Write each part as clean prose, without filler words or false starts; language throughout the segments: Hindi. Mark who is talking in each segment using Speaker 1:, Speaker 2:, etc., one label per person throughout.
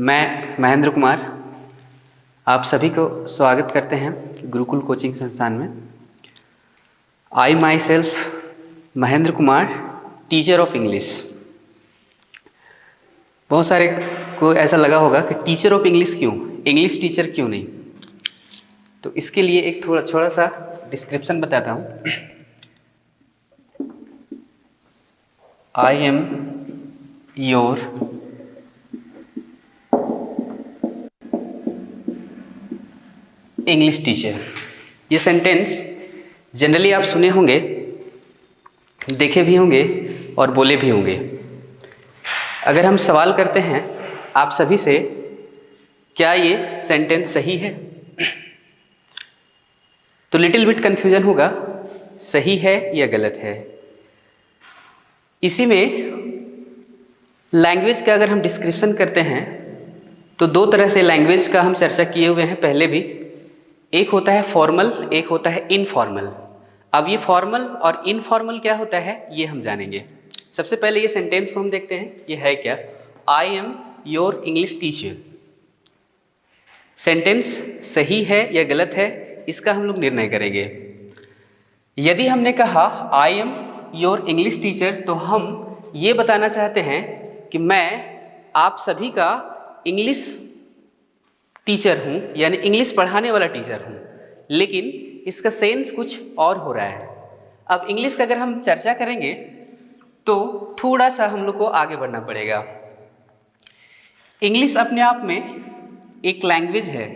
Speaker 1: मैं महेंद्र कुमार आप सभी को स्वागत करते हैं गुरुकुल कोचिंग संस्थान में। I myself Mahendra Kumar, teacher of English. बहुत सारे को ऐसा लगा होगा कि टीचर ऑफ इंग्लिश क्यों, इंग्लिश टीचर क्यों नहीं। तो इसके लिए एक थोड़ा सा डिस्क्रिप्शन बताता हूँ। I am your English teacher. ये सेंटेंस जनरली आप सुने होंगे, देखे भी होंगे और बोले भी होंगे। अगर हम सवाल करते हैं आप सभी से, क्या ये सेंटेंस सही है, तो लिटिल बिट कन्फ्यूजन होगा, सही है या गलत है। इसी में लैंग्वेज का अगर हम डिस्क्रिप्शन करते हैं तो दो तरह से लैंग्वेज का हम चर्चा किए हुए हैं पहले भी। एक होता है फॉर्मल, एक होता है इनफॉर्मल। अब ये फॉर्मल और इनफॉर्मल क्या होता है ये हम जानेंगे। सबसे पहले ये सेंटेंस को हम देखते हैं, ये है क्या, I am your English teacher. Sentence सही है या गलत है इसका हम लोग निर्णय करेंगे। यदि हमने कहा I am your English teacher तो हम ये बताना चाहते हैं कि मैं आप सभी का इंग्लिश टीचर हूँ, यानी इंग्लिश पढ़ाने वाला टीचर हूँ, लेकिन इसका सेंस कुछ और हो रहा है। अब इंग्लिश का अगर हम चर्चा करेंगे तो थोड़ा सा हम लोग को आगे बढ़ना पड़ेगा। इंग्लिश अपने आप में एक लैंग्वेज है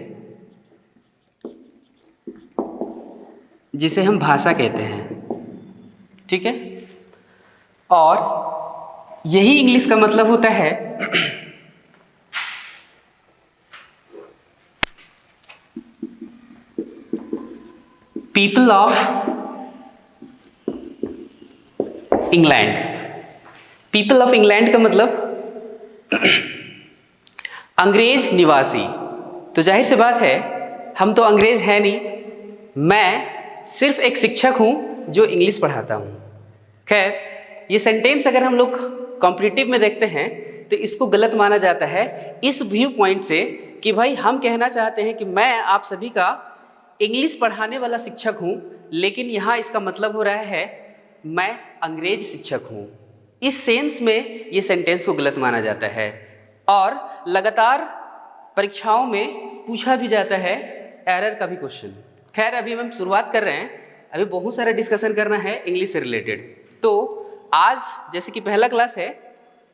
Speaker 1: जिसे हम भाषा कहते हैं, ठीक है। और यही इंग्लिश का मतलब होता है people of England. People of England का मतलब अंग्रेज निवासी। तो जाहिर सी बात है हम तो अंग्रेज है नहीं, मैं सिर्फ एक शिक्षक हूं जो इंग्लिश पढ़ाता हूं। खैर, ये सेंटेंस अगर हम लोग कॉम्पिटिटिव में देखते हैं तो इसको गलत माना जाता है इस व्यू पॉइंट से कि भाई हम कहना चाहते हैं कि मैं आप सभी का इंग्लिश पढ़ाने वाला शिक्षक हूं, लेकिन यहाँ इसका मतलब हो रहा है मैं अंग्रेज शिक्षक हूं। इस सेंस में ये सेंटेंस को गलत माना जाता है और लगातार परीक्षाओं में पूछा भी जाता है एरर का भी क्वेश्चन। खैर, अभी हम शुरुआत कर रहे हैं, अभी बहुत सारा डिस्कशन करना है इंग्लिश से रिलेटेड। तो आज जैसे कि पहला क्लास है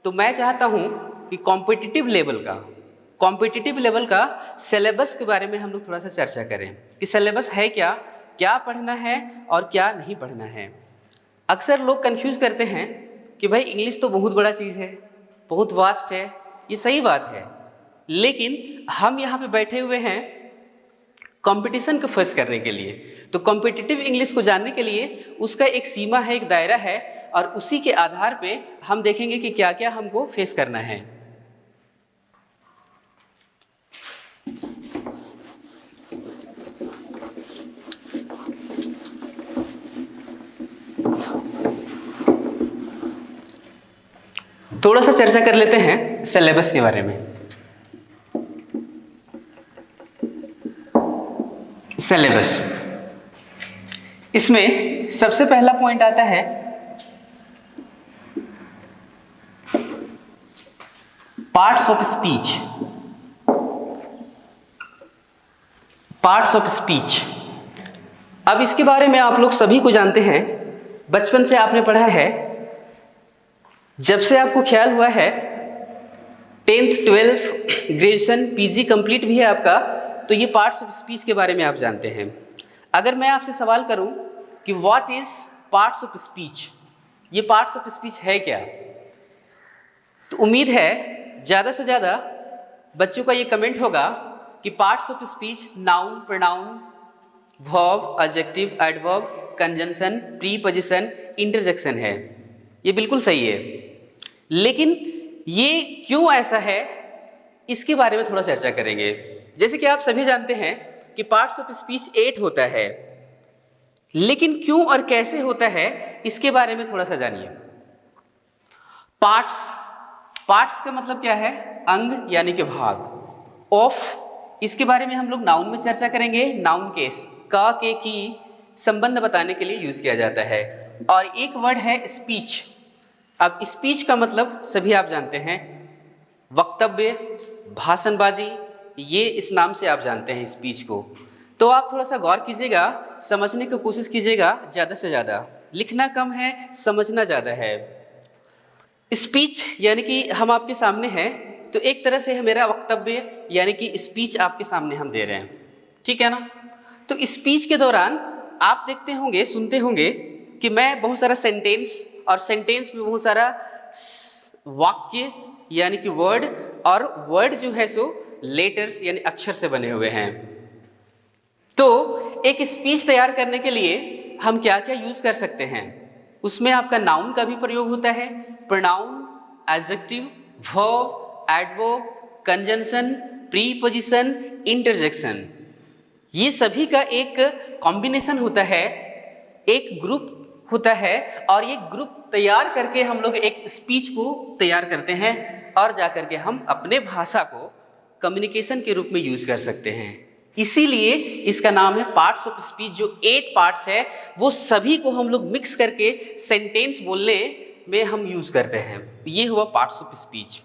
Speaker 1: तो मैं चाहता हूं कि कॉम्पिटिटिव लेवल का सिलेबस के बारे में हम लोग थोड़ा सा चर्चा करें कि सिलेबस है क्या, क्या पढ़ना है और क्या नहीं पढ़ना है। अक्सर लोग कंफ्यूज करते हैं कि भाई इंग्लिश तो बहुत बड़ा चीज़ है, बहुत वास्ट है। ये सही बात है, लेकिन हम यहाँ पे बैठे हुए हैं कंपटीशन को फेस करने के लिए। तो कॉम्पिटिटिव इंग्लिश को जानने के लिए उसका एक सीमा है, एक दायरा है, और उसी के आधार पे हम देखेंगे कि क्या क्या हमको फेस करना है। थोड़ा सा चर्चा कर लेते हैं सिलेबस के बारे में। सिलेबस, इसमें सबसे पहला पॉइंट आता है parts of speech. Parts of speech, अब इसके बारे में आप लोग सभी को जानते हैं, बचपन से आपने पढ़ा है, जब से आपको ख्याल हुआ है, 10th 12th graduation PG complete भी है आपका, तो ये पार्ट्स ऑफ स्पीच के बारे में आप जानते हैं। अगर मैं आपसे सवाल करूं कि what is parts of speech, ये पार्ट्स ऑफ स्पीच है क्या, तो उम्मीद है ज़्यादा से ज़्यादा बच्चों का ये कमेंट होगा कि parts of speech noun, pronoun, verb, adjective, adverb, conjunction, preposition, interjection है। ये बिल्कुल सही है, लेकिन ये क्यों ऐसा है इसके बारे में थोड़ा चर्चा करेंगे। जैसे कि आप सभी जानते हैं कि पार्ट्स ऑफ स्पीच 8 होता है, लेकिन क्यों और कैसे होता है इसके बारे में थोड़ा सा जानिए। पार्ट्स का मतलब क्या है, अंग यानी कि भाग। ऑफ, इसके बारे में हम लोग नाउन में चर्चा करेंगे। नाउन केस का, के, की संबंध बताने के लिए यूज किया जाता है। और एक वर्ड है स्पीच। अब स्पीच का मतलब सभी आप जानते हैं, वक्तव्य, भाषणबाजी, ये इस नाम से आप जानते हैं स्पीच को। तो आप थोड़ा सा गौर कीजिएगा, समझने की कोशिश कीजिएगा ज़्यादा से ज़्यादा। लिखना कम है, समझना ज़्यादा है। स्पीच यानी कि हम आपके सामने हैं, तो एक तरह से है मेरा वक्तव्य यानी कि स्पीच आपके सामने हम दे रहे हैं, ठीक है ना। तो स्पीच के दौरान आप देखते होंगे, सुनते होंगे कि मैं बहुत सारा सेंटेंस, और सेंटेंस में बहुत सारा वाक्य यानी कि वर्ड, और वर्ड जो है सो लेटर्स यानी अक्षर से बने हुए हैं। तो एक स्पीच तैयार करने के लिए हम क्या क्या यूज कर सकते हैं? उसमें आपका नाउन का भी प्रयोग होता है, pronoun, adjective, verb, adverb, conjunction, preposition, interjection, ये सभी का एक कॉम्बिनेशन होता है, एक ग्रुप होता है, और ये ग्रुप तैयार करके हम लोग एक स्पीच को तैयार करते हैं, और जाकर के हम अपने भाषा को कम्युनिकेशन के रूप में यूज कर सकते हैं। इसीलिए इसका नाम है पार्ट्स ऑफ स्पीच। जो 8 पार्ट्स है वो सभी को हम लोग मिक्स करके सेंटेंस बोलने में हम यूज करते हैं। ये हुआ पार्ट्स ऑफ स्पीच।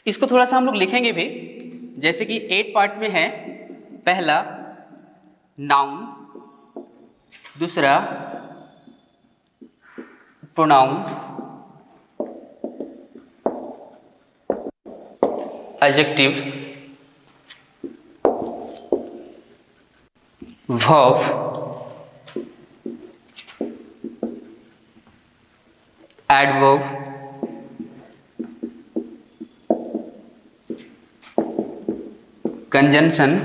Speaker 1: इसको थोड़ा सा हम लोग लिखेंगे भी, जैसे कि 8 पार्ट में है। पहला नाउन, दूसरा pronoun, adjective, verb, adverb, conjunction,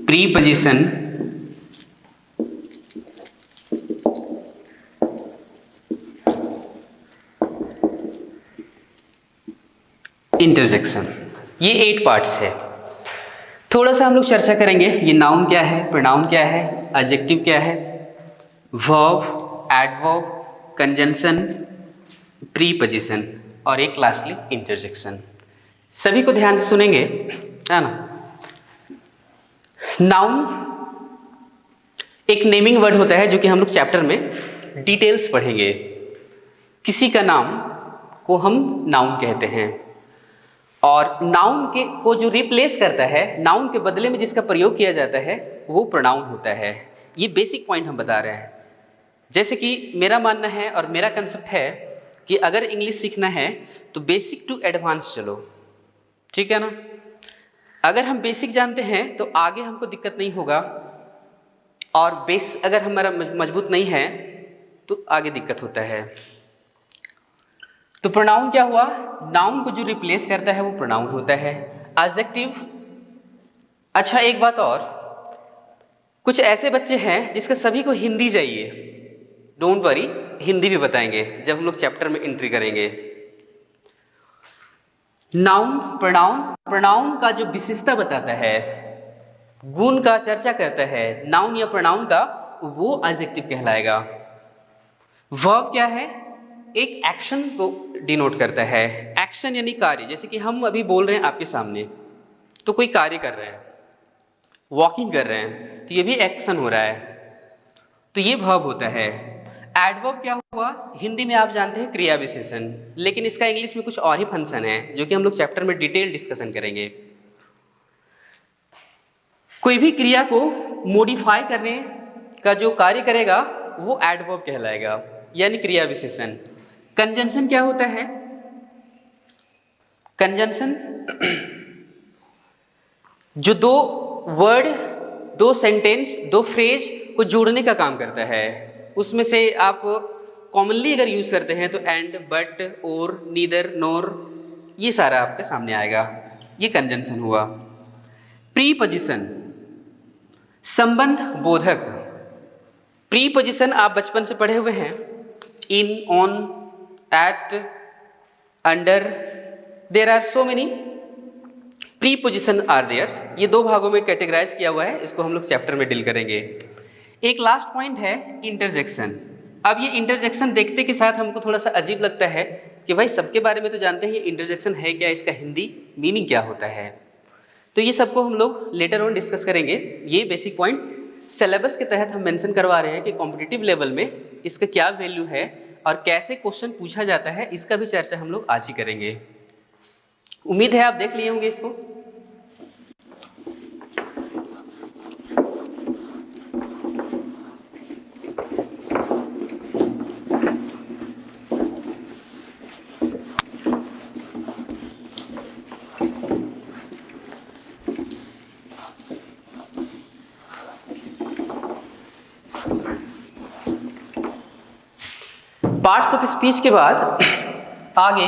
Speaker 1: preposition, interjection. ये 8 पार्ट्स है। थोड़ा सा हम लोग चर्चा करेंगे, ये नाउन क्या है, प्रोनाउन क्या है, एडजेक्टिव क्या है, वर्ब, एडवर्ब, कंजंक्शन, प्रीपोजिशन, और एक लास्टली इंटरजेक्शन। सभी को ध्यान से सुनेंगे, है ना। नाउन एक नेमिंग वर्ड होता है जो कि हम लोग चैप्टर में डिटेल्स पढ़ेंगे। किसी का नाम को हम नाउन कहते हैं, और नाउन के को जो रिप्लेस करता है, नाउन के बदले में जिसका प्रयोग किया जाता है, वो प्रोनाउन होता है। ये बेसिक पॉइंट हम बता रहे हैं। जैसे कि मेरा मानना है और मेरा कंसेप्ट है कि अगर इंग्लिश सीखना है तो बेसिक टू एडवांस चलो, ठीक है ना। अगर हम बेसिक जानते हैं तो आगे हमको दिक्कत नहीं होगा, और बेस अगर हमारा मजबूत नहीं है तो आगे दिक्कत होता है। तो प्रोनाउन क्या हुआ? नाउन को जो रिप्लेस करता है वो प्रोनाउन होता है। एडजेक्टिव, अच्छा एक बात और, कुछ ऐसे बच्चे हैं जिसका सभी को हिंदी चाहिए, डोंट वरी, हिंदी भी बताएंगे जब हम लोग चैप्टर में एंट्री करेंगे। नाउन, प्रोनाउन, प्रोनाउन का जो विशेषता बताता है, गुण का चर्चा करता है, नाउन या प्रोनाउन का, वो एडजेक्टिव कहलाएगा। वर्ब क्या है? एक एक्शन को डिनोट करता है। एक्शन यानी कार्य, जैसे कि हम अभी बोल रहे हैं आपके सामने, तो कोई कार्य कर रहे हैं, वॉकिंग कर रहे हैं, तो ये भी एक्शन हो रहा है, तो ये वर्ब होता है। एडवर्ब क्या हुआ? हिंदी में आप जानते हैं क्रिया विशेषण, लेकिन इसका इंग्लिश में कुछ और ही फंक्शन है जो कि हम लोग चैप्टर में डिटेल डिस्कशन करेंगे। कोई भी क्रिया को मॉडिफाई करने का जो कार्य करेगा वो एडवर्ब कहलाएगा, यानी क्रिया विशेषण। कंजंक्शन क्या होता है? कंजंक्शन जो दो वर्ड, दो सेंटेंस, दो फ्रेज को जोड़ने का काम करता है। उसमें से आप कॉमनली अगर यूज करते हैं तो एंड, बट, और, नीदर, नोर, ये सारा आपके सामने आएगा। ये कंजंक्शन हुआ। प्रीपोजिशन, संबंध बोधक। प्रीपोजिशन आप बचपन से पढ़े हुए हैं, in, on, at, under, there are so many preposition are there. ये 2 भागों में कैटेगराइज किया हुआ है, इसको हम लोग चैप्टर में डील करेंगे। एक लास्ट पॉइंट है इंटरजेक्शन। अब ये इंटरजेक्शन देखते के साथ हमको थोड़ा सा अजीब लगता है कि भाई सबके बारे में तो जानते हैं ये इंटरजेक्शन है क्या, इसका हिंदी मीनिंग क्या होता है। तो ये सबको हम लोग लेटर ऑन डिस्कस करेंगे। ये बेसिक पॉइंट सिलेबस के तहत हम मेंशन करवा रहे हैं कि कॉम्पिटिटिव लेवल में इसका क्या वैल्यू है और कैसे क्वेश्चन पूछा जाता है, इसका भी चर्चा हम लोग आज ही करेंगे। उम्मीद है आप देख लिए होंगे इसको। पार्ट्स ऑफ स्पीच के बाद आगे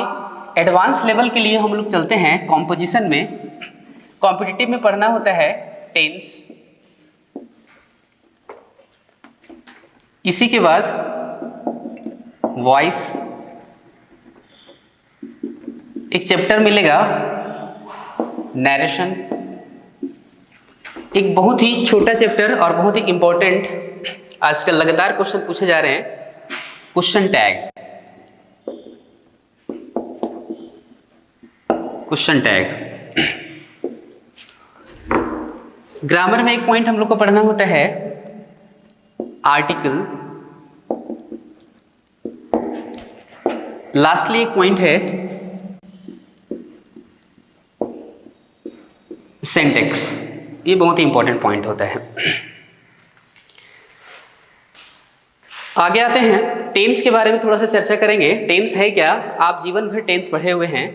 Speaker 1: एडवांस लेवल के लिए हम लोग चलते हैं कॉम्पोजिशन में। कॉम्पिटिटिव में पढ़ना होता है टेंस, इसी के बाद वॉइस, एक चैप्टर मिलेगा नरेशन, एक बहुत ही छोटा चैप्टर और बहुत ही इंपॉर्टेंट आजकल लगातार क्वेश्चन पूछे जा रहे हैं, question tag. Question tag grammar में एक पॉइंट हम लोग को पढ़ना होता है आर्टिकल, लास्टली एक पॉइंट है सिंटैक्स। ये बहुत ही इंपॉर्टेंट पॉइंट होता है। आगे आते हैं टेंस के बारे में थोड़ा सा चर्चा करेंगे। टेंस है क्या, आप जीवन भर टेंस पढ़े हुए हैं,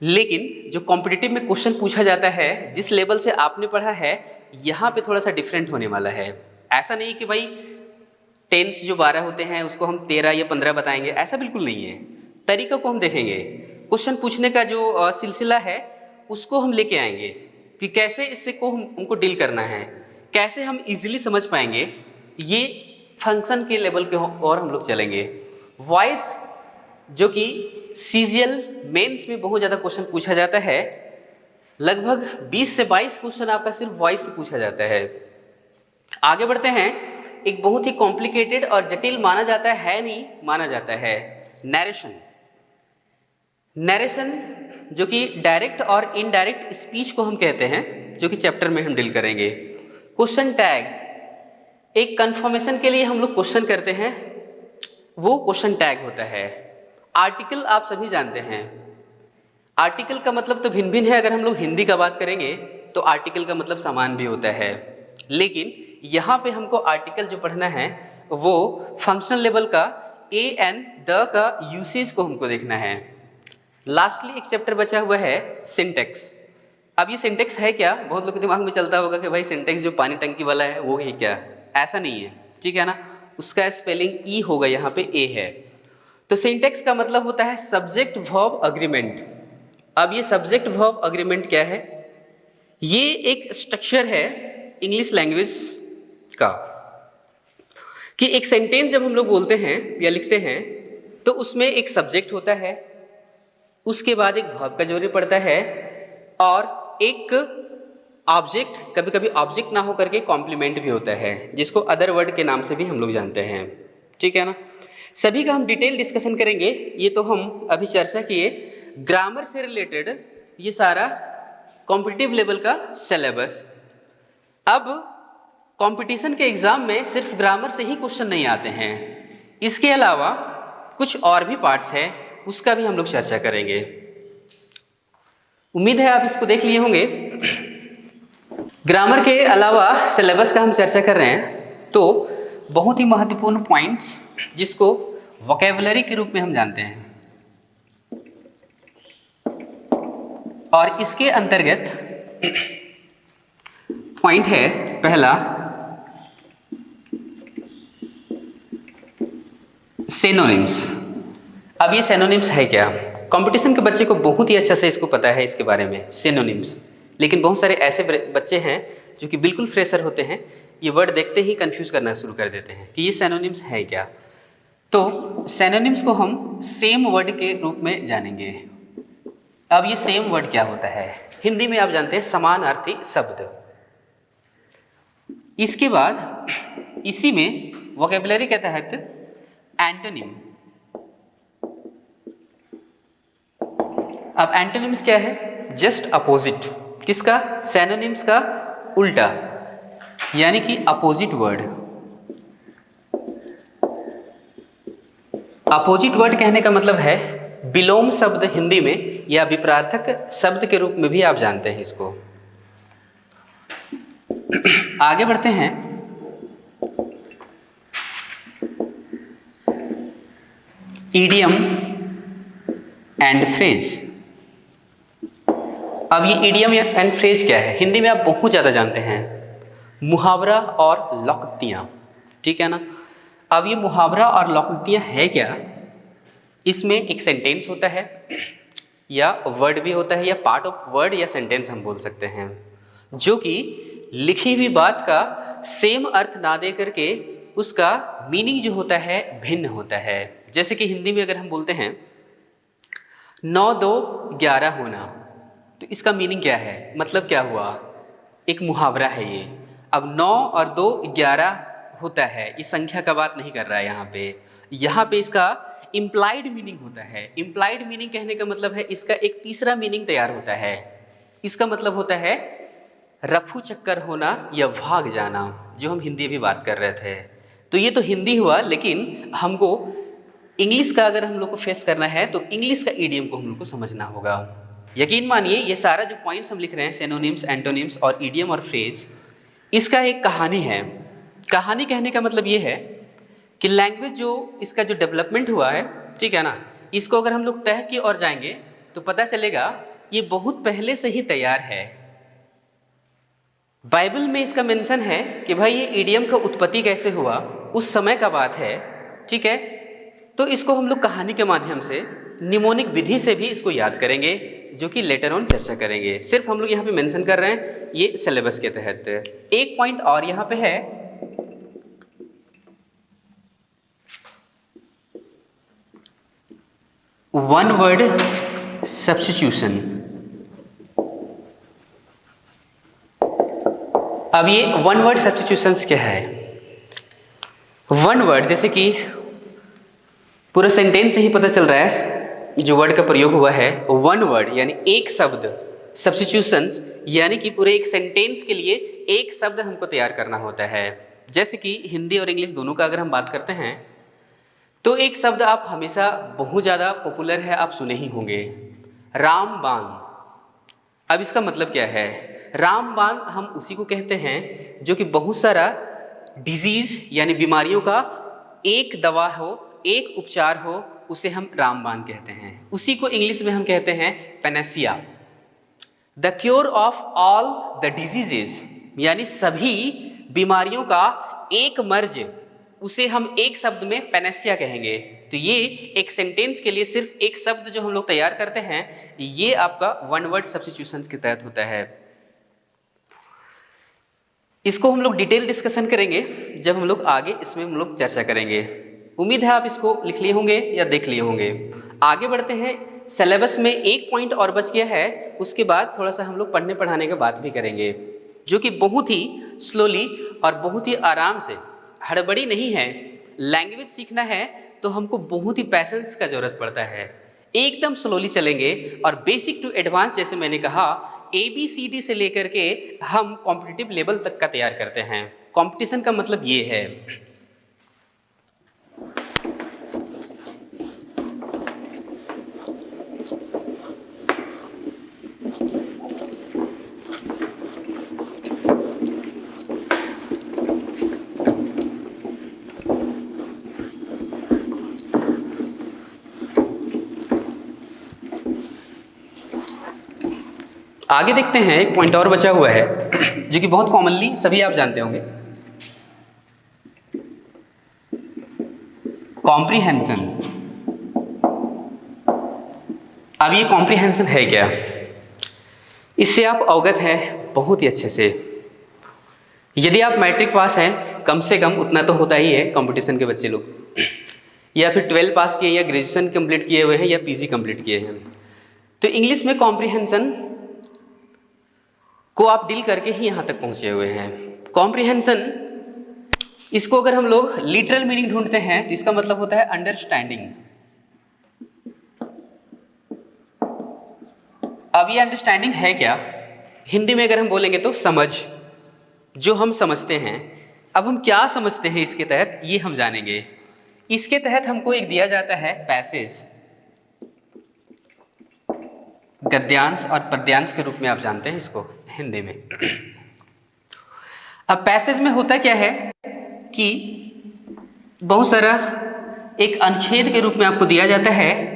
Speaker 1: लेकिन जो कॉम्पिटिटिव में क्वेश्चन पूछा जाता है जिस लेवल से आपने पढ़ा है यहाँ पे थोड़ा सा डिफरेंट होने वाला है। ऐसा नहीं कि भाई टेंस जो 12 होते हैं उसको हम 13 या 15 बताएंगे, ऐसा बिल्कुल नहीं है। तरीका को हम देखेंगे, क्वेश्चन पूछने का जो सिलसिला है उसको हम लेके आएंगे कि कैसे इससे को हमको डील करना है, कैसे हम इजीली समझ पाएंगे। ये फंक्शन के लेवल पे और हम लोग चलेंगे। वॉइस जो कि सीजीएल मेंस में बहुत ज़्यादा क्वेश्चन पूछा जाता है, लगभग 20 से 22 क्वेश्चन आपका सिर्फ वॉइस से पूछा जाता है। आगे बढ़ते हैं, एक बहुत ही कॉम्प्लिकेटेड और जटिल माना जाता है नहीं माना जाता है नरेशन। नरेशन जो कि डायरेक्ट और इनडायरेक्ट स्पीच को हम कहते हैं, जो कि चैप्टर में हम डील करेंगे। क्वेश्चन टैग, एक कंफर्मेशन के लिए हम लोग क्वेश्चन करते हैं, वो क्वेश्चन टैग होता है। आर्टिकल आप सभी जानते हैं, आर्टिकल का मतलब तो भिन्न भिन्न है। अगर हम लोग हिंदी का बात करेंगे तो आर्टिकल का मतलब समान भी होता है, लेकिन यहाँ पे हमको आर्टिकल जो पढ़ना है वो फंक्शनल लेवल का ए एन द का यूसेज को हमको देखना है। लास्टली एक चैप्टर बचा हुआ है सिंटैक्स। अब ये सिंटैक्स है क्या, बहुत लोग के दिमाग में चलता होगा कि भाई सिंटैक्स जो पानी टंकी वाला है वो ही क्या, ऐसा नहीं है, ठीक है ना। उसका स्पेलिंग ई होगा, यहाँ पे ए है। तो सिंटैक्स का मतलब होता है सब्जेक्ट वर्ब अग्रीमेंट। अब ये सब्जेक्ट वर्ब अग्रीमेंट क्या है, ये एक स्ट्रक्चर है इंग्लिश लैंग्वेज का कि एक सेंटेंस जब हम लोग बोलते हैं या लिखते हैं तो उसमें एक सब्जेक्ट होता है, उसके बाद एक वर्ब का जरूरी पड़ता है और एक ऑब्जेक्ट, कभी कभी ऑब्जेक्ट ना हो करके कॉम्प्लीमेंट भी होता है, जिसको अदर वर्ड के नाम से भी हम लोग जानते हैं, ठीक है ना। सभी का हम डिटेल डिस्कशन करेंगे। ये तो हम अभी चर्चा किए ग्रामर से रिलेटेड ये सारा कॉम्पिटिटिव लेवल का सिलेबस। अब कंपटीशन के एग्जाम में सिर्फ ग्रामर से ही क्वेश्चन नहीं आते हैं, इसके अलावा कुछ और भी पार्ट्स हैं, उसका भी हम लोग चर्चा करेंगे। उम्मीद है आप इसको देख लिए होंगे। ग्रामर के अलावा सिलेबस का हम चर्चा कर रहे हैं तो बहुत ही महत्वपूर्ण पॉइंट्स जिसको वोकैबुलरी के रूप में हम जानते हैं, और इसके अंतर्गत पॉइंट है पहला सिनोनिम्स। अब ये सिनोनिम्स है क्या, कंपटीशन के बच्चे को बहुत ही अच्छा से इसको पता है इसके बारे में सिनोनिम्स, लेकिन बहुत सारे ऐसे बच्चे हैं जो कि बिल्कुल फ्रेशर होते हैं, ये वर्ड देखते ही कंफ्यूज करना शुरू कर देते हैं कि ये सिनोनिम्स है क्या। तो सिनोनिम्स को हम सेम वर्ड के रूप में जानेंगे। अब ये सेम वर्ड क्या होता है, हिंदी में आप जानते हैं समानार्थी शब्द। इसके बाद इसी में वोकैबुलरी के तहत एंटोनिम। अब एंटोनिम्स क्या है? Just opposite. किसका? सिनोनिम्स का उल्टा, यानी कि अपोजिट वर्ड। अपोजिट वर्ड कहने का मतलब है विलोम शब्द हिंदी में, या विपरीतार्थक शब्द के रूप में भी आप जानते हैं इसको। आगे बढ़ते हैं। Idiom and phrase. अब ये ईडियम एंड फ्रेज क्या है? हिंदी में आप बहुत ज़्यादा जानते हैं, मुहावरा और लौक्तियाँ, ठीक है ना। अब ये मुहावरा और लौक्तियाँ है क्या? इसमें एक सेंटेंस होता है, या वर्ड भी होता है, या पार्ट ऑफ वर्ड या सेंटेंस हम बोल सकते हैं, जो कि लिखी हुई बात का सेम अर्थ ना दे करके उसका मीनिंग जो होता है भिन्न होता है। जैसे कि हिंदी में अगर हम बोलते हैं 9 2 11 होना, तो इसका मीनिंग क्या है? मतलब क्या हुआ? एक मुहावरा है ये। अब 9 और 2 11 होता है, ये संख्या का बात नहीं कर रहा है यहाँ पे। यहाँ पे इसका इम्प्लाइड मीनिंग होता है। इम्प्लाइड मीनिंग कहने का मतलब है इसका एक तीसरा मीनिंग तैयार होता है। इसका मतलब होता है रफू चक्कर होना या भाग जाना, जो हम हिंदी में बात कर रहे थे। तो ये तो हिंदी हुआ, लेकिन हमको इंग्लिश का अगर हम लोग को फेस करना है तो इंग्लिश का ईडियम को हम लोग को समझना होगा। यकीन मानिए ये सारा जो पॉइंट्स हम लिख रहे हैं, सिनोनिम्स, एंटोनिम्स और ईडियम और फ्रेज, इसका एक कहानी है। कहानी कहने का मतलब ये है कि लैंग्वेज जो इसका जो डेवलपमेंट हुआ है, ठीक है ना, इसको अगर हम लोग तह की ओर जाएंगे तो पता चलेगा ये बहुत पहले से ही तैयार है। बाइबल में इसका मेंशन है कि भाई ये ईडियम का उत्पत्ति कैसे हुआ, उस समय का बात है, ठीक है। तो इसको हम लोग कहानी के माध्यम से निमोनिक विधि से भी इसको याद करेंगे, जो कि लेटर ऑन चर्चा करेंगे। सिर्फ हम लोग यहाँ पे मेंशन कर रहे हैं ये सिलेबस के तहत। एक पॉइंट और यहाँ पे है, वन वर्ड सब्स्टिट्यूशन। अब ये वन वर्ड सब्स्टिट्यूशंस क्या है? वन वर्ड, जैसे कि पूरा सेंटेंस से ही पता चल रहा है जो वर्ड का प्रयोग हुआ है, वन वर्ड यानी एक शब्द। सब्स्टिट्यूशंस यानी कि पूरे एक सेंटेंस के लिए एक शब्द हमको तैयार करना होता है। जैसे कि हिंदी और इंग्लिश दोनों का अगर हम बात करते हैं तो एक शब्द आप हमेशा बहुत ज़्यादा पॉपुलर है, आप सुने ही होंगे, रामबाण। अब इसका मतलब क्या है? रामबाण हम उसी को कहते हैं जो कि बहुत सारा डिजीज यानी बीमारियों का एक दवा हो, एक उपचार हो, उसे हम रामबाण कहते हैं। उसी को इंग्लिश में हम कहते हैं panacea, the cure of all the diseases, यानी सभी बीमारियों का एक मर्ज, उसे हम एक शब्द में पैनासिया कहेंगे। तो ये एक सेंटेंस के लिए सिर्फ एक शब्द जो हम लोग तैयार करते हैं, ये आपका वन वर्ड सब्स्टिट्यूशन के तहत होता है। इसको हम लोग डिटेल डिस्कशन करेंगे जब हम लोग आगे इसमें हम लोग चर्चा करेंगे। उम्मीद है आप इसको लिख लिए होंगे या देख लिए होंगे। आगे बढ़ते हैं। सिलेबस में एक पॉइंट और बच गया है, उसके बाद थोड़ा सा हम लोग पढ़ने पढ़ाने की बात भी करेंगे, जो कि बहुत ही स्लोली और बहुत ही आराम से, हड़बड़ी नहीं है। लैंग्वेज सीखना है तो हमको बहुत ही पैशंस का जरूरत पड़ता है। एकदम स्लोली चलेंगे और बेसिक टू एडवांस, जैसे मैंने कहा, ABCD से लेकर के हम कॉम्पिटिटिव लेवल तक का तैयार करते हैं। कंपटीशन का मतलब ये है। आगे देखते हैं, एक पॉइंट और बचा हुआ है जो कि बहुत कॉमनली सभी आप जानते होंगे, कॉम्प्रीहेंशन। अब ये कॉम्प्रीहेंशन है क्या, इससे आप अवगत हैं बहुत ही अच्छे से। यदि आप मैट्रिक पास हैं, कम से कम उतना तो होता ही है कंपटीशन के बच्चे लोग, या फिर 12 पास किए, या ग्रेजुएशन कंप्लीट किए हुए हैं, या PG कंप्लीट किए हैं, तो इंग्लिश में कॉम्प्रीहेंशन को आप डील करके ही यहाँ तक पहुँचे हुए हैं। कॉम्प्रीहेंशन इसको अगर हम लोग लिटरल मीनिंग ढूंढते हैं तो इसका मतलब होता है अंडरस्टैंडिंग। अब ये अंडरस्टैंडिंग है क्या? हिंदी में अगर हम बोलेंगे तो समझ, जो हम समझते हैं। अब हम क्या समझते हैं इसके तहत, ये हम जानेंगे। इसके तहत हमको एक दिया जाता है पैसेज, गद्यांश और पद्यांश के रूप में आप जानते हैं इसको हिंदी में। अब पैसेज में होता क्या है कि बहुत सारा एक अनुच्छेद के रूप में आपको दिया जाता है।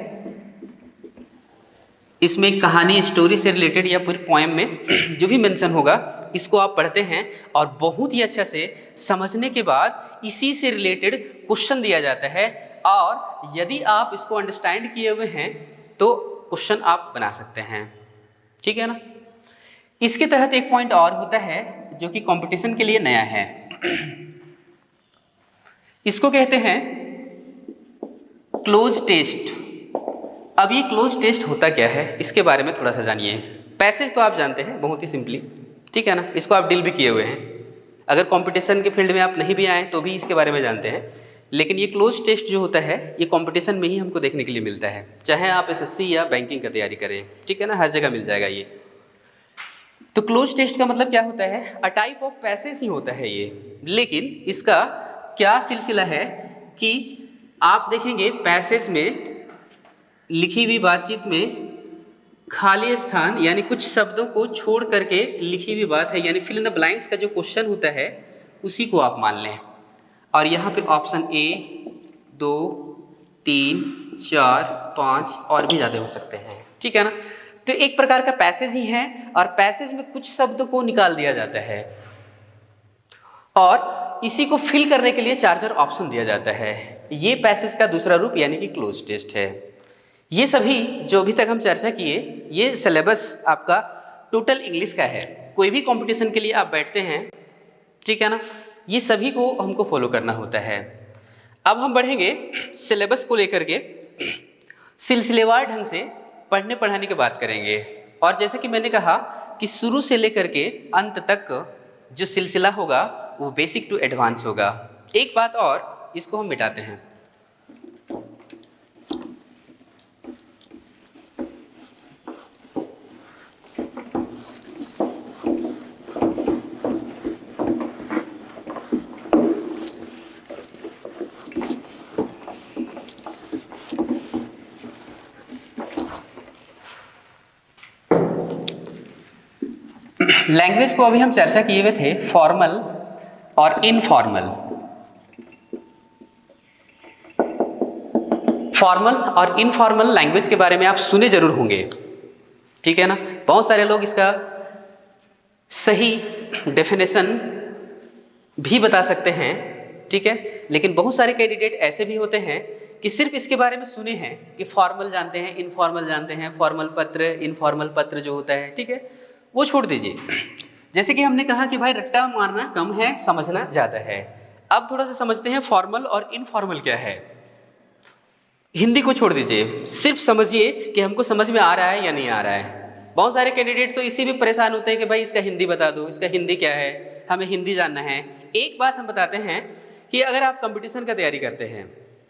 Speaker 1: इसमें कहानी, स्टोरी से रिलेटेड या पूरी पोएम में जो भी मेंशन होगा, इसको आप पढ़ते हैं और बहुत ही अच्छा से समझने के बाद इसी से रिलेटेड क्वेश्चन दिया जाता है। और यदि आप इसको अंडरस्टैंड किए हुए हैं तो क्वेश्चन आप बना सकते हैं, ठीक है ना। इसके तहत एक पॉइंट और होता है जो कि कंपटीशन के लिए नया है। इसको कहते हैं क्लोज टेस्ट। अब ये क्लोज टेस्ट होता क्या है, इसके बारे में थोड़ा सा जानिए। पैसेज तो आप जानते हैं बहुत ही सिंपली, ठीक है ना, इसको आप डील भी किए हुए हैं। अगर कंपटीशन के फील्ड में आप नहीं भी आए तो भी इसके बारे में जानते हैं। लेकिन ये क्लोज टेस्ट जो होता है ये कंपटीशन में ही हमको देखने के लिए मिलता है, चाहे आप एसएससी या बैंकिंग का तैयारी करें, ठीक है ना, हर जगह मिल जाएगा ये। तो क्लोज टेस्ट का मतलब क्या होता है? अ टाइप ऑफ पैसेज ही होता है ये। लेकिन इसका क्या सिलसिला है कि आप देखेंगे पैसेज में लिखी हुई बातचीत में खाली स्थान यानी कुछ शब्दों को छोड़ करके लिखी हुई बात है, यानी फिल इन द ब्लैंक्स का जो क्वेश्चन होता है उसी को आप मान लें। और यहाँ पे ऑप्शन ए, 2, 3, 4, 5 और भी ज़्यादा हो सकते हैं, ठीक है ना। तो एक प्रकार का पैसेज ही है और पैसेज में कुछ शब्दों को निकाल दिया जाता है और इसी को फिल करने के लिए 4 ऑप्शन दिया जाता है। ये पैसेज का दूसरा रूप यानी कि क्लोज टेस्ट है। ये सभी जो अभी तक हम चर्चा किए, ये सिलेबस आपका टोटल इंग्लिश का है। कोई भी कंपटीशन के लिए आप बैठते हैं, ठीक है ना, ये सभी को हमको फॉलो करना होता है। अब हम बढ़ेंगे सिलेबस को लेकर के, सिलसिलेवार ढंग से पढ़ने पढ़ाने की बात करेंगे। और जैसे कि मैंने कहा कि शुरू से लेकर के अंत तक जो सिलसिला होगा वो बेसिक टू एडवांस होगा। एक बात और, इसको हम मिटाते हैं। लैंग्वेज को अभी हम चर्चा किए हुए थे फॉर्मल और इनफॉर्मल। फॉर्मल और इनफॉर्मल लैंग्वेज के बारे में आप सुने जरूर होंगे, ठीक है ना। बहुत सारे लोग इसका सही डेफिनेशन भी बता सकते हैं, ठीक है। लेकिन बहुत सारे कैंडिडेट ऐसे भी होते हैं कि सिर्फ इसके बारे में सुने हैं कि फॉर्मल जानते हैं, इनफॉर्मल जानते हैं, फॉर्मल पत्र, इनफॉर्मल पत्र जो होता है, ठीक है, वो छोड़ दीजिए। जैसे कि हमने कहा कि भाई रट्टा मारना कम है, समझना ज्यादा है। अब थोड़ा सा समझते हैं फॉर्मल और इनफॉर्मल क्या है। हिंदी को छोड़ दीजिए, सिर्फ समझिए कि हमको समझ में आ रहा है या नहीं आ रहा है। बहुत सारे कैंडिडेट तो इसी में परेशान होते हैं कि भाई इसका हिंदी बता दो, इसका हिंदी क्या है, हमें हिंदी जानना है। एक बात हम बताते हैं कि अगर आप कंपटीशन का तैयारी करते हैं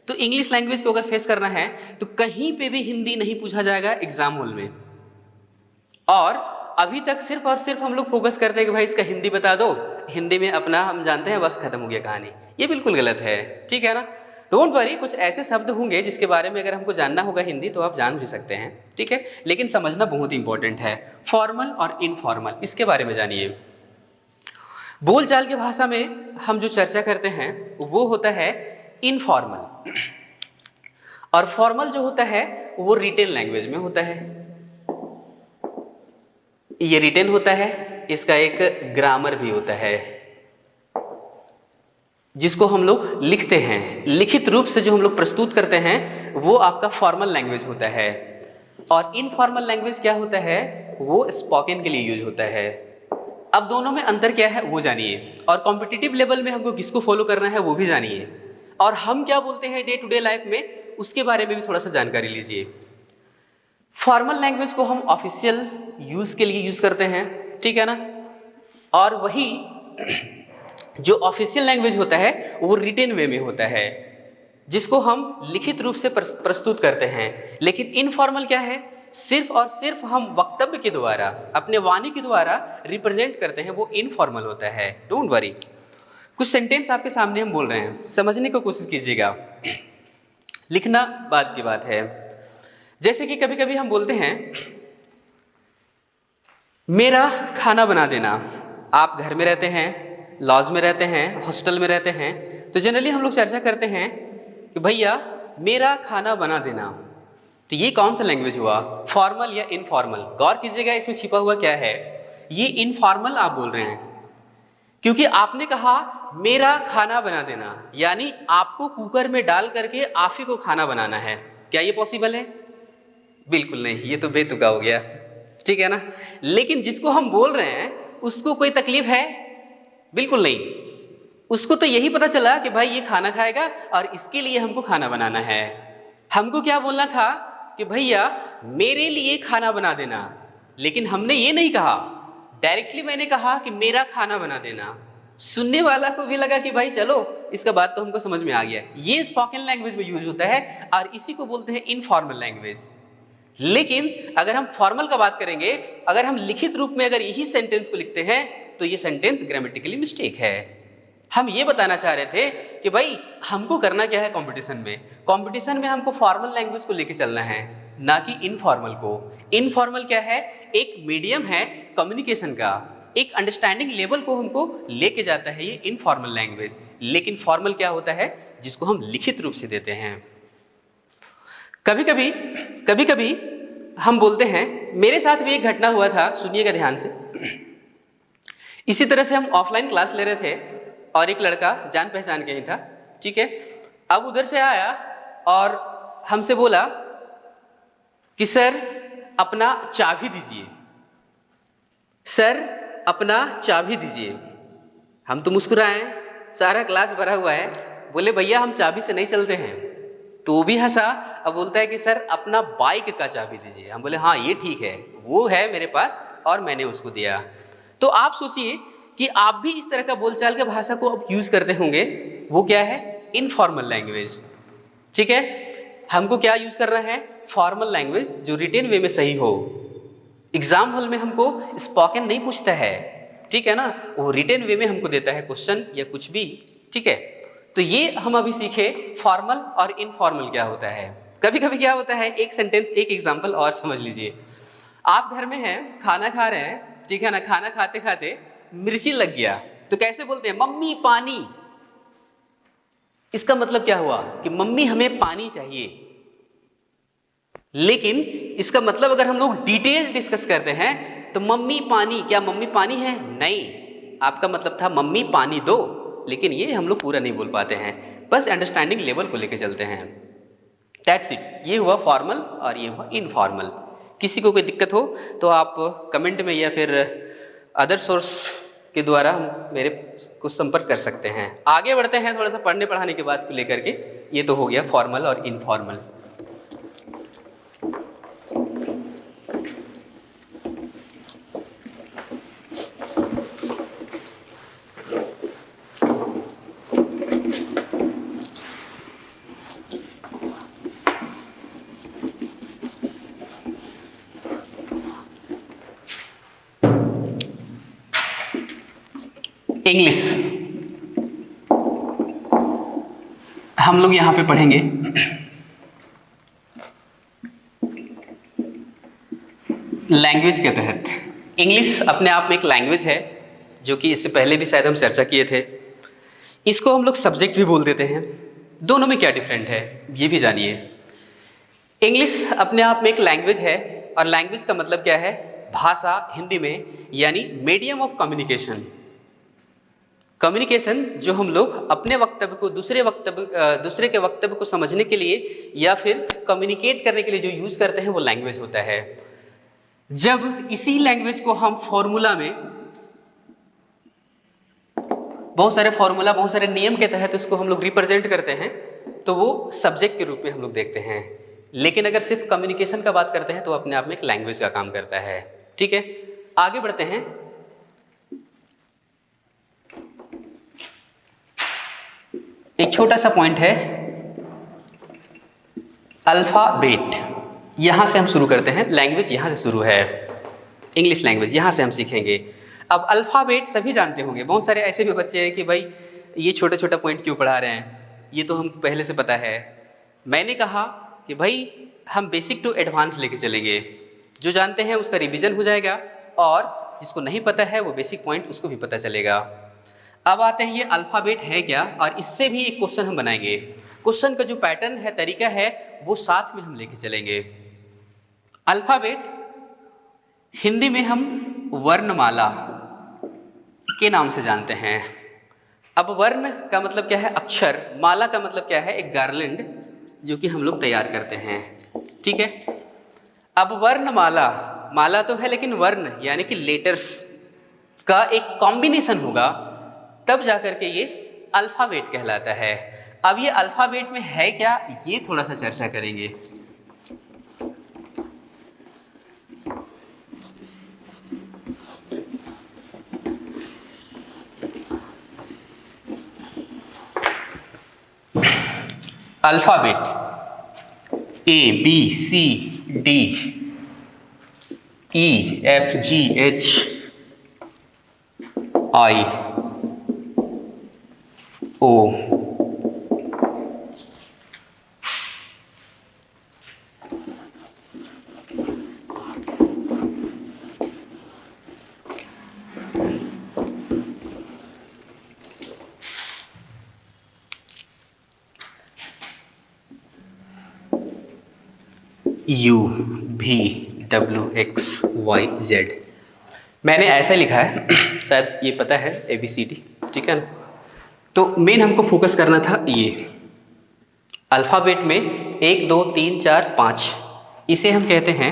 Speaker 1: तो इंग्लिश लैंग्वेज को अगर फेस करना है तो कहीं पे भी हिंदी नहीं पूछा जाएगा एग्जाम हॉल में। और अभी तक सिर्फ और सिर्फ हम लोग फोकस करते हैं कि भाई इसका हिंदी बता दो, हिंदी में अपना हम जानते हैं, बस खत्म हो गया कहानी। ये बिल्कुल गलत है, ठीक है ना। डोंट वरी, कुछ ऐसे शब्द होंगे जिसके बारे में अगर हमको जानना होगा हिंदी तो आप जान भी सकते हैं, ठीक है, लेकिन समझना बहुत इंपॉर्टेंट है। फॉर्मल और इनफॉर्मल, इसके बारे में जानिए। बोलचाल की भाषा में हम जो चर्चा करते हैं वो होता है इनफॉर्मल, और फॉर्मल जो होता है वो रिटेन लैंग्वेज में होता है। ये रिटेन होता है, इसका एक ग्रामर भी होता है जिसको हम लोग लिखते हैं, लिखित रूप से जो हम लोग प्रस्तुत करते हैं वो आपका फॉर्मल लैंग्वेज होता है। और इनफॉर्मल लैंग्वेज क्या होता है, वो स्पोकन के लिए यूज होता है। अब दोनों में अंतर क्या है वो जानिए, और कॉम्पिटिटिव लेवल में हमको किसको फॉलो करना है वो भी जानिए, और हम क्या बोलते हैं डे टू डे लाइफ में उसके बारे में भी थोड़ा सा जानकारी लीजिए। फॉर्मल लैंग्वेज को हम ऑफिशियल यूज के लिए यूज करते हैं, ठीक है ना, और वही जो ऑफिशियल लैंग्वेज होता है वो रिटेन वे में होता है, जिसको हम लिखित रूप से प्रस्तुत करते हैं। लेकिन इनफॉर्मल क्या है, सिर्फ और सिर्फ हम वक्तव्य के द्वारा, अपने वाणी के द्वारा रिप्रेजेंट करते हैं, वो इनफॉर्मल होता है। डोंट वरी, कुछ सेंटेंस आपके सामने हम बोल रहे हैं, समझने की कोशिश कीजिएगा, लिखना बात की बात है। जैसे कि कभी कभी हम बोलते हैं मेरा खाना बना देना। आप घर में रहते हैं, लॉज में रहते हैं, हॉस्टल में रहते हैं, तो जनरली हम लोग चर्चा करते हैं कि भैया मेरा खाना बना देना। तो ये कौन सा लैंग्वेज हुआ, फॉर्मल या इनफॉर्मल? गौर कीजिएगा इसमें छिपा हुआ क्या है, ये इनफॉर्मल आप बोल रहे हैं, क्योंकि आपने कहा मेरा खाना बना देना, यानी आपको कुकर में डाल करके आप ही को खाना बनाना है। क्या ये पॉसिबल है? बिल्कुल नहीं, ये तो बेतुका हो गया, ठीक है ना। लेकिन जिसको हम बोल रहे हैं उसको कोई तकलीफ है? बिल्कुल नहीं। उसको तो यही पता चला कि भाई ये खाना खाएगा और इसके लिए हमको खाना बनाना है। हमको क्या बोलना था कि भैया मेरे लिए खाना बना देना, लेकिन हमने ये नहीं कहा, डायरेक्टली मैंने कहा कि मेरा खाना बना देना। सुनने वाला को भी लगा कि भाई चलो इसका बात तो हमको समझ में आ गया। ये स्पोकन लैंग्वेज में यूज होता है और इसी को बोलते हैं इनफॉर्मल लैंग्वेज। लेकिन अगर हम फॉर्मल का बात करेंगे, अगर हम लिखित रूप में अगर यही सेंटेंस को लिखते हैं तो ये सेंटेंस ग्रामेटिकली मिस्टेक है। हम ये बताना चाह रहे थे कि भाई हमको करना क्या है कंपटीशन में, कंपटीशन में हमको फॉर्मल लैंग्वेज को लेके चलना है, ना कि इनफॉर्मल को। इनफॉर्मल क्या है, एक मीडियम है कम्युनिकेशन का, एक अंडरस्टैंडिंग लेवल को हमको लेके जाता है ये इनफॉर्मल लैंग्वेज। लेकिन फॉर्मल क्या होता है, जिसको हम लिखित रूप से देते हैं। कभी कभी हम बोलते हैं, मेरे साथ भी एक घटना हुआ था, सुनिएगा ध्यान से। इसी तरह से हम ऑफलाइन क्लास ले रहे थे और एक लड़का जान पहचान के ही था, ठीक है। अब उधर से आया और हमसे बोला कि सर अपना चाबी दीजिए, सर अपना चाबी दीजिए। हम तो मुस्कुराए, सारा क्लास भरा हुआ है, बोले भैया हम चाबी से नहीं चलते हैं। तो वो भी हंसा, अब बोलता है कि सर अपना बाइक का चाबी दीजिए। हम बोले हाँ ये ठीक है, वो है मेरे पास और मैंने उसको दिया। तो आप सोचिए कि आप भी इस तरह का बोलचाल के भाषा को अब यूज करते होंगे, वो क्या है, इनफॉर्मल लैंग्वेज, ठीक है। हमको क्या यूज करना है, फॉर्मल लैंग्वेज जो रिटेन वे में सही हो। एग्जाम हॉल में हमको स्पोकन नहीं पूछता है, ठीक है ना, वो रिटेन वे में हमको देता है क्वेश्चन या कुछ भी, ठीक है। तो ये हम अभी सीखे फॉर्मल और इनफॉर्मल क्या होता है। कभी कभी क्या होता है, एक सेंटेंस, एक एग्जांपल और समझ लीजिए। आप घर में हैं, खाना खा रहे हैं, ठीक है ना, खाना खाते खाते मिर्ची लग गया, तो कैसे बोलते हैं, मम्मी पानी। इसका मतलब क्या हुआ कि मम्मी हमें पानी चाहिए। लेकिन इसका मतलब अगर हम लोग डिटेल डिस्कस करते हैं तो मम्मी पानी, क्या मम्मी पानी है? नहीं, आपका मतलब था मम्मी पानी दो। लेकिन ये हम लोग पूरा नहीं बोल पाते हैं, बस अंडरस्टैंडिंग लेवल को लेके चलते हैं। That's it. ये हुआ फॉर्मल और ये हुआ इनफॉर्मल। किसी को कोई दिक्कत हो तो आप कमेंट में या फिर अदर सोर्स के द्वारा मेरे को संपर्क कर सकते हैं। आगे बढ़ते हैं थोड़ा सा पढ़ने पढ़ाने के बात को लेकर के। ये तो हो गया फॉर्मल और इनफॉर्मल। इंग्लिश हम लोग यहां पे पढ़ेंगे। लैंग्वेज के तहत इंग्लिश अपने आप में एक लैंग्वेज है, जो कि इससे पहले भी शायद हम चर्चा किए थे। इसको हम लोग सब्जेक्ट भी बोल देते हैं। दोनों में क्या डिफरेंट है ये भी जानिए। इंग्लिश अपने आप में एक लैंग्वेज है, और लैंग्वेज का मतलब क्या है, भाषा हिंदी में, यानी मीडियम ऑफ कम्युनिकेशन। कम्युनिकेशन जो हम लोग अपने वक्तव्य को दूसरे के वक्तव्य को समझने के लिए या फिर कम्युनिकेट करने के लिए जो यूज करते हैं वो लैंग्वेज होता है। जब इसी लैंग्वेज को हम फॉर्मूला में बहुत सारे नियम के तहत उसको हम लोग रिप्रेजेंट करते हैं तो वो सब्जेक्ट के रूप में हम लोग देखते हैं। लेकिन अगर सिर्फ कम्युनिकेशन का बात करते हैं तो अपने आप में एक लैंग्वेज का काम करता है, ठीक है। आगे बढ़ते हैं। एक छोटा सा पॉइंट है अल्फाबेट, यहां से हम शुरू करते हैं। लैंग्वेज यहां से शुरू है, इंग्लिश लैंग्वेज यहां से हम सीखेंगे। अब अल्फाबेट सभी जानते होंगे, बहुत सारे ऐसे भी बच्चे हैं कि भाई ये छोटा छोटा पॉइंट क्यों पढ़ा रहे हैं, ये तो हमको पहले से पता है। मैंने कहा कि भाई हम बेसिक टू एडवांस लेके चलेंगे, जो जानते हैं उसका रिवीजन हो जाएगा और जिसको नहीं पता है वो बेसिक पॉइंट उसको भी पता चलेगा। अब आते हैं ये अल्फाबेट है क्या, और इससे भी एक क्वेश्चन हम बनाएंगे। क्वेश्चन का जो पैटर्न है, तरीका है, वो साथ में हम लेके चलेंगे। अल्फाबेट हिंदी में हम वर्णमाला के नाम से जानते हैं। अब वर्ण का मतलब क्या है, अक्षर, माला का मतलब क्या है, एक गार्लैंड जो कि हम लोग तैयार करते हैं, ठीक है। अब वर्णमाला, माला तो है लेकिन वर्ण यानी कि लेटर्स का एक कॉम्बिनेशन होगा, तब जाकर के ये अल्फाबेट कहलाता है। अब ये अल्फाबेट में है क्या, ये थोड़ा सा चर्चा करेंगे। Alphabet A B C D E F G H I O U V W X Y Z. मैंने ऐसा लिखा है, शायद ये पता है ए बी सी डी, ठीक है ना। तो मेन हमको फोकस करना था ये अल्फाबेट में 1 2 3 4 5, इसे हम कहते हैं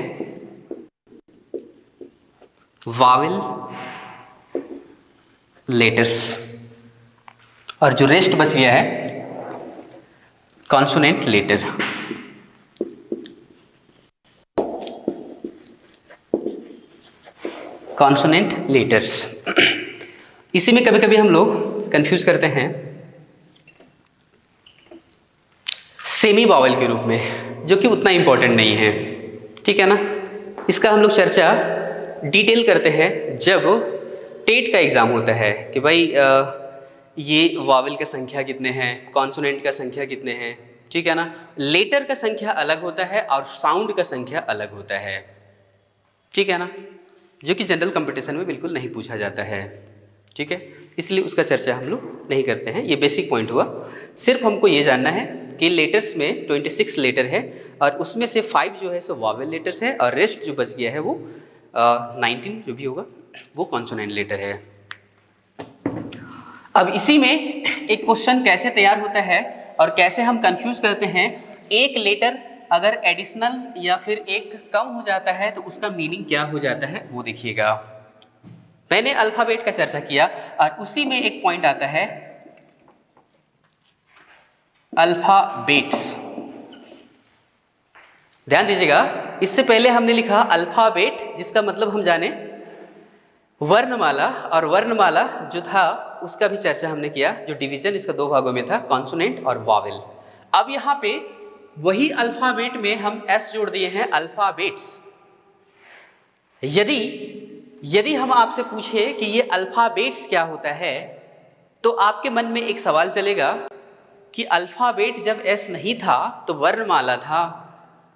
Speaker 1: वावेल लेटर्स, और जो रेस्ट बच गया है कॉन्सोनेंट लेटर। कॉन्सोनेंट लेटर्स, इसी में कभी कभी हम लोग कंफ्यूज करते हैं सेमी वावेल के रूप में, जो कि उतना इंपॉर्टेंट नहीं है, ठीक है ना। इसका हम लोग चर्चा डिटेल करते हैं जब टेट का एग्जाम होता है कि भाई ये वावेल का संख्या कितने हैं, कॉन्सोनेंट का संख्या कितने हैं, ठीक है ना। लेटर का संख्या अलग होता है और साउंड का संख्या अलग होता है, ठीक है ना, जो कि जनरल कंपटीशन में बिल्कुल नहीं पूछा जाता है, ठीक है। इसलिए उसका चर्चा हम लोग नहीं करते हैं, ये बेसिक पॉइंट हुआ। सिर्फ हमको ये जानना है कि लेटर्स में 26 लेटर है और उसमें से 5 जो है सो वावेल लेटर्स है और रेस्ट जो बच गया है वो 19 जो भी होगा वो कॉन्सोनेंट लेटर है। अब इसी में एक क्वेश्चन कैसे तैयार होता है और कैसे हम कंफ्यूज करते हैं, एक लेटर अगर एडिशनल या फिर एक कम हो जाता है तो उसका मीनिंग क्या हो जाता है वो देखिएगा। मैंने अल्फाबेट का चर्चा किया और उसी में एक पॉइंट आता है अल्फाबेट्स। ध्यान दीजिएगा, इससे पहले हमने लिखा अल्फाबेट, जिसका मतलब हम जाने वर्णमाला, और वर्णमाला जो था उसका भी चर्चा हमने किया, जो डिवीजन इसका 2 भागों में था, कॉन्सोनेंट और वावेल। अब यहाँ पे वही अल्फाबेट में हम एस जोड़ दिए हैं, अल्फाबेट्स। यदि हम आपसे पूछे कि ये अल्फाबेट्स क्या होता है, तो आपके मन में एक सवाल चलेगा कि अल्फाबेट जब एस नहीं था तो वर्णमाला था,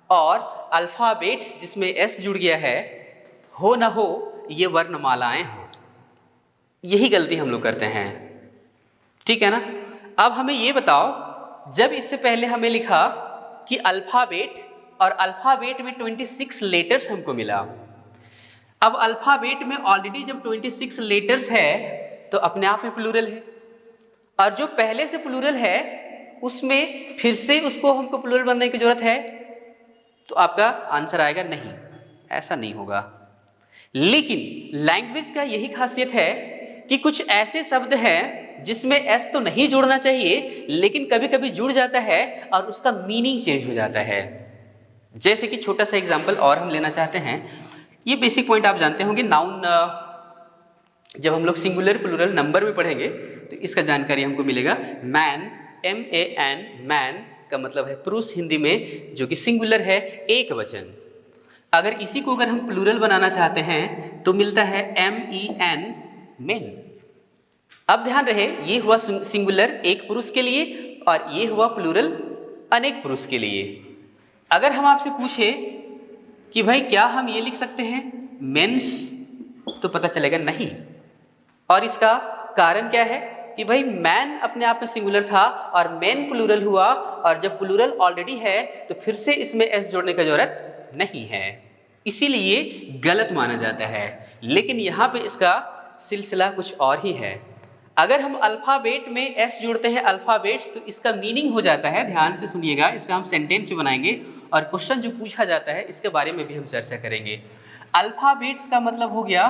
Speaker 1: और अल्फाबेट्स जिसमें एस जुड़ गया है, हो ना हो ये वर्णमालाएं हों। यही गलती हम लोग करते हैं, ठीक है ना। अब हमें ये बताओ, जब इससे पहले हमें लिखा कि अल्फाबेट, और अल्फाबेट में 26 लेटर्स हमको मिला। अब अल्फाबेट में ऑलरेडी जब 26 लेटर्स है तो अपने आप में प्लूरल है, और जो पहले से प्लूरल है उसमें फिर से उसको हमको प्लूरल बनने की जरूरत है, तो आपका आंसर आएगा नहीं, ऐसा नहीं होगा। लेकिन लैंग्वेज का यही खासियत है कि कुछ ऐसे शब्द हैं जिसमें एस तो नहीं जोड़ना चाहिए लेकिन कभी कभी जुड़ जाता है और उसका मीनिंग चेंज हो जाता है। जैसे कि छोटा सा एग्जांपल और हम लेना चाहते हैं, ये बेसिक पॉइंट आप जानते होंगे, नाउन जब हम लोग सिंगुलर प्लूरल नंबर में पढ़ेंगे तो इसका जानकारी हमको मिलेगा। मैन, MAN, मैन का मतलब है पुरुष हिंदी में, जो कि सिंगुलर है, एक वचन। अगर इसी को अगर हम प्लूरल बनाना चाहते हैं तो मिलता है MEN, मेन। अब ध्यान रहे, ये हुआ सिंगुलर एक पुरुष के लिए और ये हुआ प्लूरल अनेक पुरुष के लिए। अगर हम आपसे पूछे कि भाई क्या हम ये लिख सकते हैं मेंस, तो पता चलेगा नहीं। और इसका कारण क्या है कि भाई मैन अपने आप में सिंगुलर था और मेन प्लूरल हुआ, और जब प्लूरल ऑलरेडी है तो फिर से इसमें एस जोड़ने की जरूरत नहीं है, इसीलिए गलत माना जाता है। लेकिन यहाँ पे इसका सिलसिला कुछ और ही है। अगर हम अल्फाबेट में एस जोड़ते हैं अल्फाबेट्स, तो इसका मीनिंग हो जाता है, ध्यान से सुनिएगा, इसका हम सेंटेंस भी बनाएंगे और क्वेश्चन जो पूछा जाता है इसके बारे में भी हम चर्चा करेंगे। अल्फाबेट्स का मतलब हो गया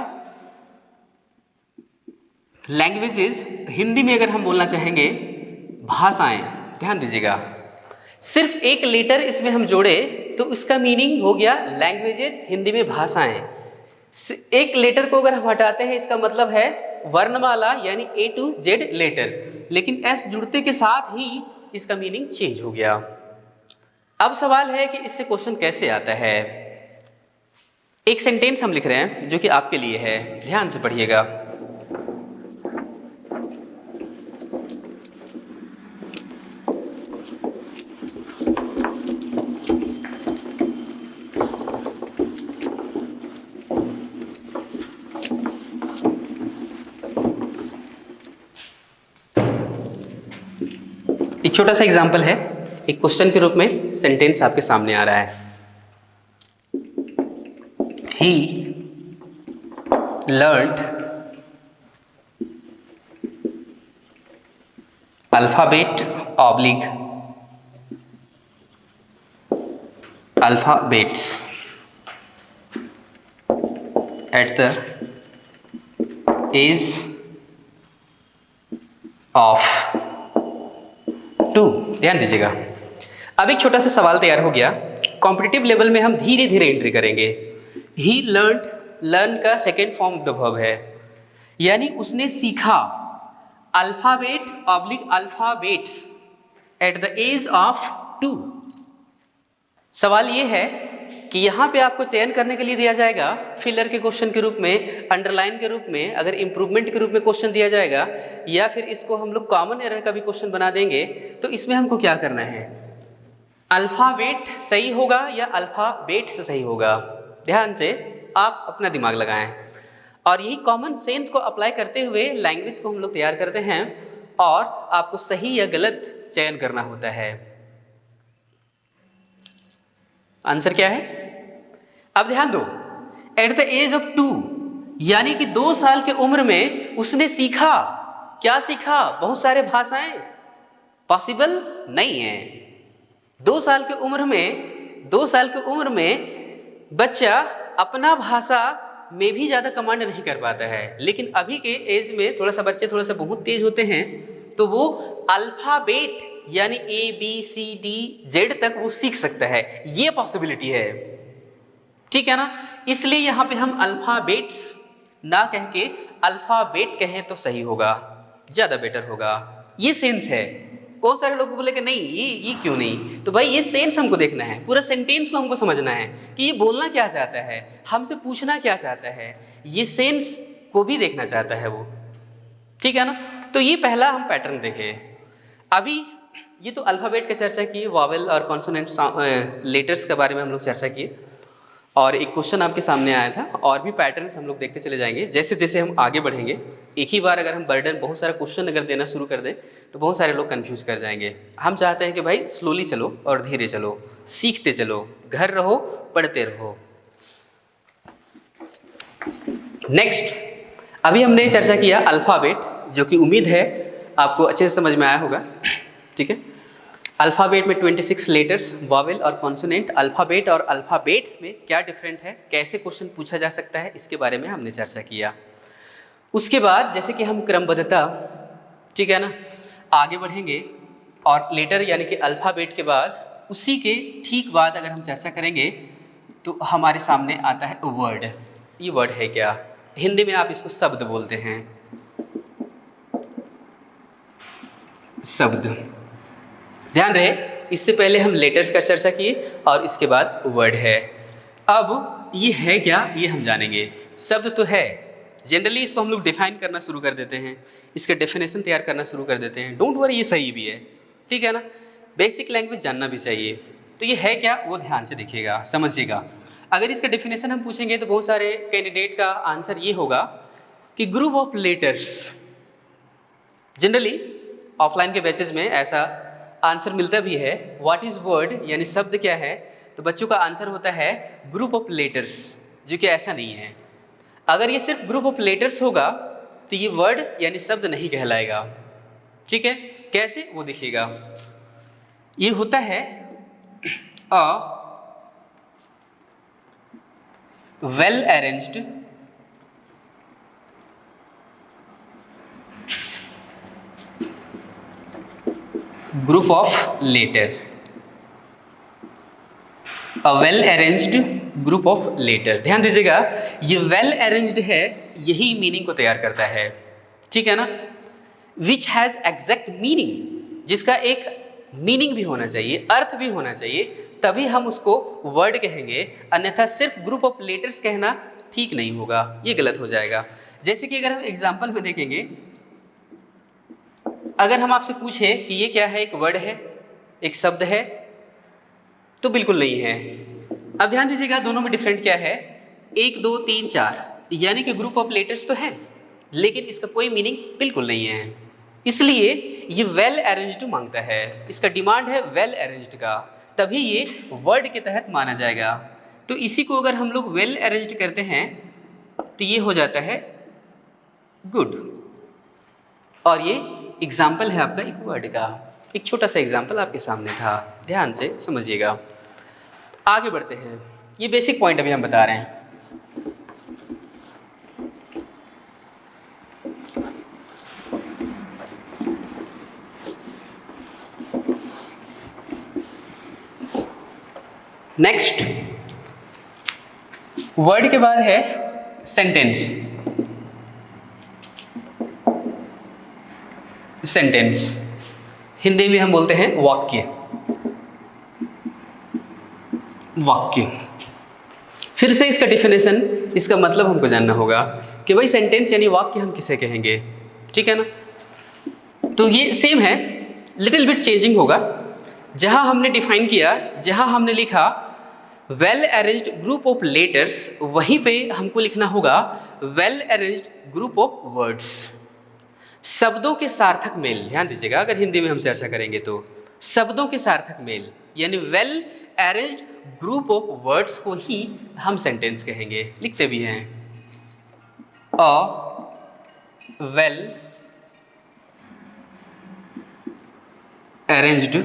Speaker 1: लैंग्वेजेस, हिंदी में अगर हम बोलना चाहेंगे भाषाएं। ध्यान दीजिएगा, सिर्फ एक लेटर इसमें हम जोड़े तो उसका मीनिंग हो गया लैंग्वेजेस, हिंदी में भाषाएं। एक लेटर को अगर हम हटाते हैं इसका मतलब है वर्णमाला, यानी A to Z लेटर, लेकिन S जुड़ते के साथ ही इसका मीनिंग चेंज हो गया। अब सवाल है कि इससे क्वेश्चन कैसे आता है। एक सेंटेंस हम लिख रहे हैं जो कि आपके लिए है, ध्यान से पढ़िएगा। एक छोटा सा एग्जाम्पल है, एक क्वेश्चन के रूप में सेंटेंस आपके सामने आ रहा है। He learned alphabet oblique alphabets at the age of 2। ध्यान दीजिएगा, अब एक छोटा सा सवाल तैयार हो गया। कॉम्पिटिटिव लेवल में हम धीरे धीरे एंट्री करेंगे। ही लर्नड, लर्न का second form of the verb है, यानी उसने सीखा alphabet oblique alphabets at the age of 2। सवाल ये है कि यहाँ पे आपको चयन करने के लिए दिया जाएगा फिलर के क्वेश्चन के रूप में, अंडरलाइन के रूप में, अगर इंप्रूवमेंट के रूप में क्वेश्चन दिया जाएगा, या फिर इसको हम लोग कॉमन एरर का भी क्वेश्चन बना देंगे। तो इसमें हमको क्या करना है, अल्फाबेट सही होगा या अल्फाबेट से सही होगा। ध्यान से आप अपना दिमाग लगाएं, और यही कॉमन सेंस को अप्लाई करते हुए लैंग्वेज को हम लोग तैयार करते हैं, और आपको सही या गलत चयन करना होता है। आंसर क्या है, अब ध्यान दो, एट द एज ऑफ 2, यानी कि 2 साल की उम्र में उसने सीखा। क्या सीखा, बहुत सारे भाषाएं, पॉसिबल नहीं है। 2 साल की उम्र में, 2 साल की उम्र में बच्चा अपना भाषा में भी ज्यादा कमांड नहीं कर पाता है, लेकिन अभी के एज में थोड़ा सा बच्चे थोड़ा सा बहुत तेज होते हैं, तो वो अल्फाबेट यानी ABCD तक वो सीख सकता है, ये पॉसिबिलिटी है। ठीक है ना, इसलिए यहां पे हम अल्फाबेट्स ना कह के अल्फाबेट कहें तो सही होगा, ज्यादा बेटर होगा। ये सेंस है। बहुत सारे लोग बोले कि नहीं ये क्यों नहीं, तो भाई ये सेंस हमको देखना है, पूरा सेंटेंस को हमको समझना है कि ये बोलना क्या चाहता है, हमसे पूछना क्या चाहता है, ये सेंस को भी देखना चाहता है वो। ठीक है ना, तो ये पहला हम पैटर्न देखें। अभी ये तो अल्फाबेट का चर्चा किए, वॉवेल और कॉन्सोनेंट लेटर्स के बारे में हम लोग चर्चा किए, और एक क्वेश्चन आपके सामने आया था, और भी पैटर्न्स हम लोग देखते चले जाएंगे जैसे जैसे हम आगे बढ़ेंगे। एक ही बार अगर हम बर्डन बहुत सारा क्वेश्चन अगर देना शुरू कर दें तो बहुत सारे लोग कंफ्यूज कर जाएंगे। हम चाहते हैं कि भाई स्लोली चलो और धीरे चलो, सीखते चलो, घर रहो पढ़ते रहो। नेक्स्ट, अभी हमने चर्चा किया अल्फाबेट, जो कि उम्मीद है आपको अच्छे से समझ में आया होगा। ठीक है, अल्फाबेट में 26 लेटर्स, वॉवेल और कॉन्सोनेंट। अल्फाबेट और अल्फाबेट्स में क्या डिफरेंट है, कैसे क्वेश्चन पूछा जा सकता है, इसके बारे में हमने चर्चा किया। उसके बाद जैसे कि हम क्रमबद्धता, ठीक है ना, आगे बढ़ेंगे, और लेटर यानी कि अल्फाबेट के बाद उसी के ठीक बाद अगर हम चर्चा करेंगे तो हमारे सामने आता है वर्ड। ये वर्ड है क्या, हिंदी में आप इसको शब्द बोलते हैं, शब्द। ध्यान रहे, इससे पहले हम लेटर्स का चर्चा किए और इसके बाद वर्ड है। अब ये है क्या, ये हम जानेंगे। शब्द तो है, जनरली इसको हम लोग डिफाइन करना शुरू कर देते हैं, इसके डेफिनेशन तैयार करना शुरू कर देते हैं। डोंट वरी, ये सही भी है, ठीक है ना। बेसिक लैंग्वेज जानना भी चाहिए। तो ये है क्या, वो ध्यान से देखिएगा, समझिएगा। अगर इसका डेफिनेशन हम पूछेंगे तो बहुत सारे कैंडिडेट का आंसर ये होगा कि group of letters. Generally offline के बेसिस में ऐसा आंसर मिलता भी है। व्हाट इज वर्ड, यानी शब्द क्या है, तो बच्चों का आंसर होता है ग्रुप ऑफ लेटर्स, जो कि ऐसा नहीं है। अगर ये सिर्फ ग्रुप ऑफ लेटर्स होगा तो ये वर्ड यानी शब्द नहीं कहलाएगा, ठीक है। कैसे, वो देखिएगा। ये होता है a well arranged group of letter, a well arranged group of letter. ध्यान दीजिएगा, ये वेल अरेंज्ड है, यही मीनिंग को तैयार करता है, ठीक है ना। विच हैज एग्जैक्ट मीनिंग, जिसका एक मीनिंग भी होना चाहिए, अर्थ भी होना चाहिए, तभी हम उसको वर्ड कहेंगे। अन्यथा सिर्फ ग्रुप ऑफ लेटर्स कहना ठीक नहीं होगा, ये गलत हो जाएगा। जैसे कि अगर हम एग्जाम्पल में देखेंगे, अगर हम आपसे पूछे कि ये क्या है, एक वर्ड है, एक शब्द है, तो बिल्कुल नहीं है। अब ध्यान दीजिएगा, दोनों में डिफरेंट क्या है, 1 2 3 4, यानी कि ग्रुप ऑफ लेटर्स तो है, लेकिन इसका कोई मीनिंग बिल्कुल नहीं है। इसलिए ये वेल अरेंज्ड मांगता है, इसका डिमांड है वेल अरेंज्ड का, तभी ये वर्ड के तहत माना जाएगा। तो इसी को अगर हम लोग वेल अरेंज्ड करते हैं तो ये हो जाता है गुड। और ये एग्जाम्पल है आपका एक वर्ड का, एक छोटा सा एग्जाम्पल आपके सामने था, ध्यान से समझिएगा। आगे बढ़ते हैं, ये बेसिक पॉइंट अभी हम बता रहे हैं। नेक्स्ट वर्ड के बाद है सेंटेंस। सेंटेंस हिंदी में हम बोलते हैं वाक्य। वाक्य, फिर से इसका डिफिनेशन, इसका मतलब हमको जानना होगा कि भाई सेंटेंस यानी वाक्य हम किसे कहेंगे, ठीक है ना। तो ये सेम है, लिटिल बिट चेंजिंग होगा। जहां हमने डिफाइन किया, जहां हमने लिखा well arranged group of letters, वहीं पे हमको लिखना होगा well arranged group of words. शब्दों के सार्थक मेल, ध्यान दीजिएगा, अगर हिंदी में हम चर्चा करेंगे तो शब्दों के सार्थक मेल यानी well arranged group of words को ही हम सेंटेंस कहेंगे। लिखते भी हैं, अ well arranged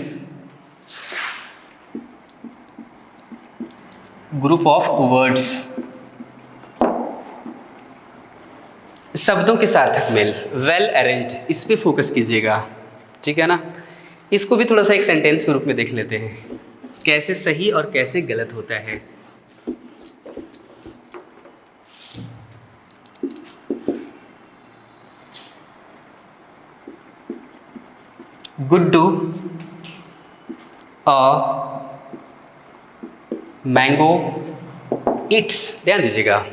Speaker 1: group of words, शब्दों के सार्थक मेल, वेल अरेंज्ड, इस पे फोकस कीजिएगा, ठीक है ना। इसको भी थोड़ा सा एक सेंटेंस के रूप में देख लेते हैं, कैसे सही और कैसे गलत होता है। Guddu a mango it's. ध्यान दीजिएगा,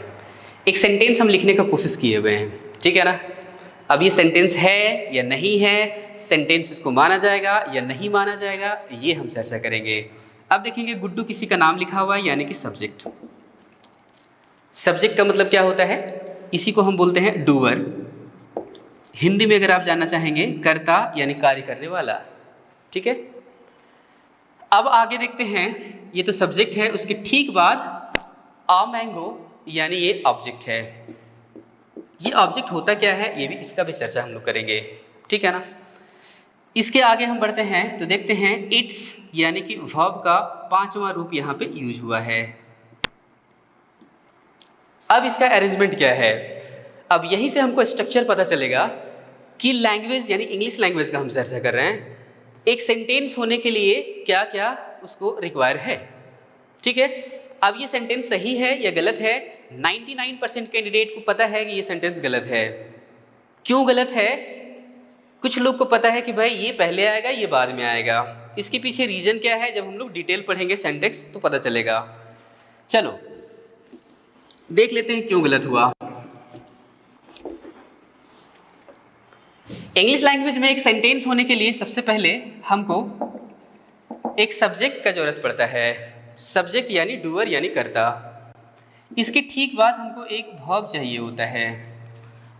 Speaker 1: एक सेंटेंस हम लिखने का कोशिश किए हुए हैं, ठीक है ना। अब ये सेंटेंस है या नहीं है, सेंटेंस इसको माना जाएगा या नहीं माना जाएगा, ये हम चर्चा करेंगे। अब देखेंगे, गुड्डू किसी का नाम लिखा हुआ है यानी कि सब्जेक्ट। सब्जेक्ट का मतलब क्या होता है, इसी को हम बोलते हैं डूअर। हिंदी में अगर आप जानना चाहेंगे, कर्ता यानी कार्य करने वाला, ठीक है। अब आगे देखते हैं, ये तो सब्जेक्ट है, उसके ठीक बाद आ मैंगो यानी ये ऑब्जेक्ट है। ये ऑब्जेक्ट होता क्या है, ये भी, इसका भी चर्चा हम लोग करेंगे, ठीक है ना। इसके आगे हम बढ़ते हैं तो देखते हैं इट्स यानी कि वर्ब का 5वां रूप यहाँ पे यूज हुआ है। अब इसका अरेंजमेंट क्या है, अब यहीं से हमको स्ट्रक्चर पता चलेगा कि लैंग्वेज यानी इंग्लिश लैंग्वेज का हम चर्चा कर रहे हैं। एक सेंटेंस होने के लिए क्या क्या उसको रिक्वायर है, ठीक है। अब ये सेंटेंस सही है या गलत है, 99% कैंडिडेट को पता है कि ये सेंटेंस गलत है। क्यों गलत है, कुछ लोग को पता है कि भाई ये पहले आएगा, ये बाद में आएगा, इसके पीछे रीजन क्या है जब हम लोग डिटेल पढ़ेंगे सेंटेक्स तो पता चलेगा। चलो देख लेते हैं क्यों गलत हुआ। इंग्लिश लैंग्वेज में एक सेंटेंस होने के लिए सबसे पहले हमको एक सब्जेक्ट का जरूरत पड़ता है। सब्जेक्ट यानी डूअर यानी कर्ता। इसके ठीक बाद हमको एक वर्ब चाहिए होता है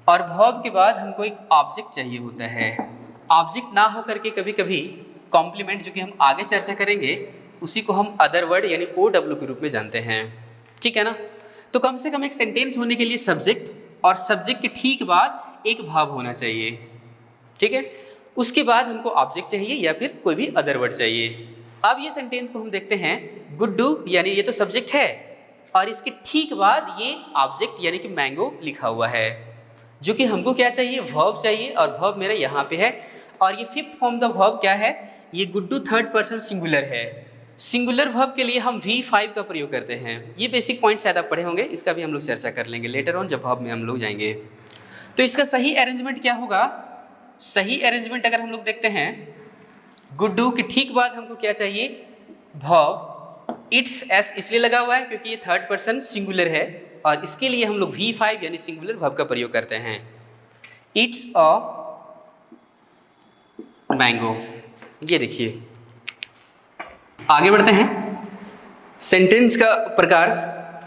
Speaker 1: और वर्ब के बाद हमको एक ऑब्जेक्ट चाहिए होता है। ऑब्जेक्ट ना हो करके कभी कभी कॉम्प्लीमेंट, जो कि हम आगे चर्चा करेंगे, उसी को हम अदर वर्ड यानी OW के रूप में जानते हैं। ठीक है ना। तो कम से कम एक सेंटेंस होने के लिए सब्जेक्ट और सब्जेक्ट के ठीक बाद एक वर्ब होना चाहिए। ठीक है। उसके बाद हमको ऑब्जेक्ट चाहिए या फिर कोई भी अदर वर्ड चाहिए। अब ये सेंटेंस को हम देखते हैं। गुड्डू यानी ये तो सब्जेक्ट है और इसके ठीक बाद ये ऑब्जेक्ट यानी कि मैंगो लिखा हुआ है, जो कि हमको क्या चाहिए, वर्ब चाहिए, और वर्ब मेरा यहाँ पे है। और ये फिफ्थ फॉर्म द वर्ब क्या है, ये गुड्डू थर्ड पर्सन सिंगुलर है। सिंगुलर वर्ब के लिए हम V5 का प्रयोग करते हैं। ये बेसिक पॉइंट शायद आप पढ़े होंगे, इसका भी हम लोग चर्चा कर लेंगे लेटर ऑन जब वर्ब में हम लोग जाएंगे। तो इसका सही अरेंजमेंट क्या होगा, सही अरेंजमेंट अगर हम लोग देखते हैं, गुड्डू के ठीक बाद हमको क्या चाहिए, वर्ब। इट्स एस इसलिए लगा हुआ है क्योंकि ये थर्ड पर्सन सिंगुलर है और इसके लिए हम लोग V5 यानी सिंगुलर वर्ब का प्रयोग करते हैं। It's a mango. ये देखिए, आगे बढ़ते हैं। सेंटेंस का प्रकार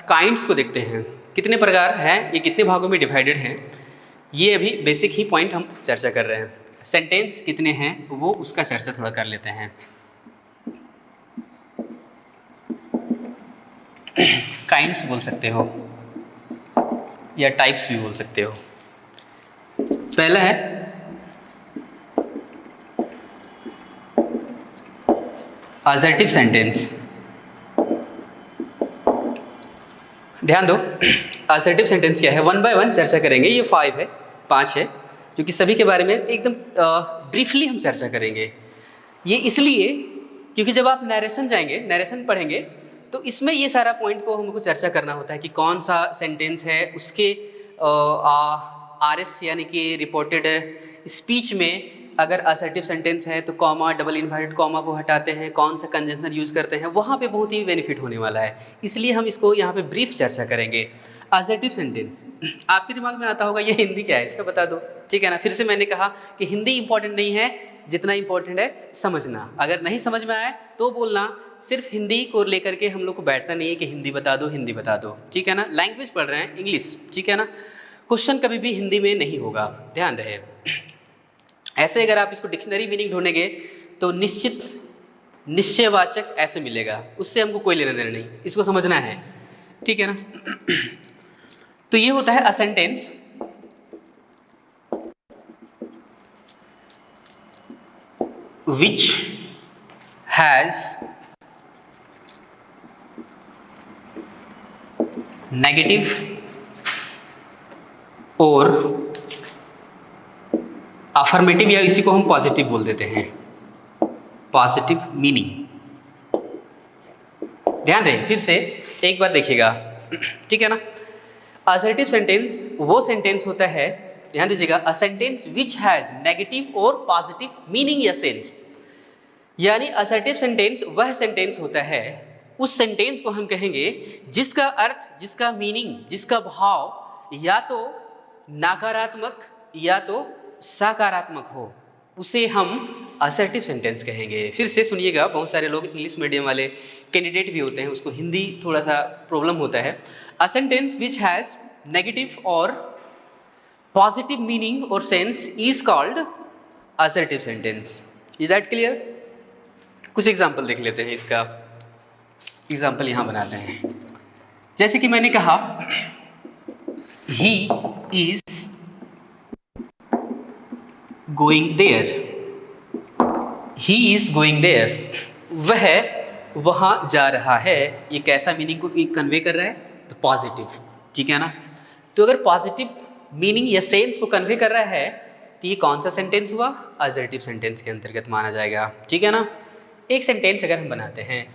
Speaker 1: काइंड्स को देखते हैं, कितने प्रकार हैं, ये कितने भागों में डिवाइडेड हैं। ये अभी बेसिक ही पॉइंट हम चर्चा कर रहे हैं। सेंटेंस कितने हैं वो उसका चर्चा थोड़ा कर लेते हैं। काइंड्स बोल सकते हो या टाइप्स भी बोल सकते हो। पहला है असर्टिव सेंटेंस। ध्यान दो, असर्टिव सेंटेंस क्या है, वन बाय वन चर्चा करेंगे। ये 5 है जो कि सभी के बारे में एकदम ब्रीफली हम चर्चा करेंगे। ये इसलिए क्योंकि जब आप नरेशन जाएंगे, नरेशन पढ़ेंगे, तो इसमें ये सारा पॉइंट को हमको चर्चा करना होता है कि कौन सा सेंटेंस है, उसके RS यानी कि रिपोर्टेड स्पीच में अगर असर्टिव सेंटेंस है तो कॉमा, डबल इन्वर्टेड कॉमा को हटाते हैं, कौन सा कंजंक्शन यूज़ करते हैं, वहाँ पे बहुत ही बेनिफिट होने वाला है। इसलिए हम इसको यहाँ पे ब्रीफ चर्चा करेंगे। असर्टिव सेंटेंस आपके दिमाग में आता होगा ये हिंदी क्या है, इसका बता दो। ठीक है ना। फिर से मैंने कहा कि हिंदी इंपॉर्टेंट नहीं है, जितना इंपॉर्टेंट है समझना। अगर नहीं समझ में आए तो बोलना। सिर्फ हिंदी को लेकर के हम लोग को बैठना नहीं है कि हिंदी बता दो, हिंदी बता दो। ठीक है ना। लैंग्वेज पढ़ रहे हैं इंग्लिश, ठीक है ना। क्वेश्चन कभी भी हिंदी में नहीं होगा, ध्यान रहे। ऐसे अगर आप इसको डिक्शनरी मीनिंग ढूंढेंगे तो निश्चित निश्चयवाचक ऐसे मिलेगा, उससे हमको कोई लेना देना नहीं, इसको समझना है। ठीक है ना। तो ये होता है अ सेंटेंस विच हैज नेगेटिव और अफर्मेटिव, या इसी को हम पॉजिटिव बोल देते हैं, पॉजिटिव मीनिंग। ध्यान रहे, फिर से एक बार देखिएगा। ठीक है ना। असर्टिव सेंटेंस वो सेंटेंस होता है, ध्यान दीजिएगा, अ सेंटेंस विच हैज नेगेटिव और पॉजिटिव मीनिंग या सेंस। यानी असर्टिव सेंटेंस वह सेंटेंस होता है, उस सेंटेंस को हम कहेंगे जिसका अर्थ, जिसका मीनिंग, जिसका भाव या तो नकारात्मक या तो सकारात्मक हो, उसे हम असर्टिव सेंटेंस कहेंगे। फिर से सुनिएगा, बहुत सारे लोग इंग्लिश मीडियम वाले कैंडिडेट भी होते हैं, उसको हिंदी थोड़ा सा प्रॉब्लम होता है। अ सेंटेंस विच हैज नेगेटिव और पॉजिटिव मीनिंग और sense is called assertive sentence. Is that clear? कुछ एग्जाम्पल देख लेते हैं। इसका एग्जाम्पल यहाँ बनाते हैं। जैसे कि मैंने कहा, he is going there, he is going there, वह वहाँ जा रहा है। ये कैसा मीनिंग को कन्वे कर रहा है, तो पॉजिटिव। ठीक है ना। तो अगर पॉजिटिव मीनिंग या सेंस को कन्वे कर रहा है तो ये कौन सा सेंटेंस हुआ, असर्टिव सेंटेंस के अंतर्गत माना जाएगा। ठीक है ना। एक सेंटेंस अगर हम बनाते हैं,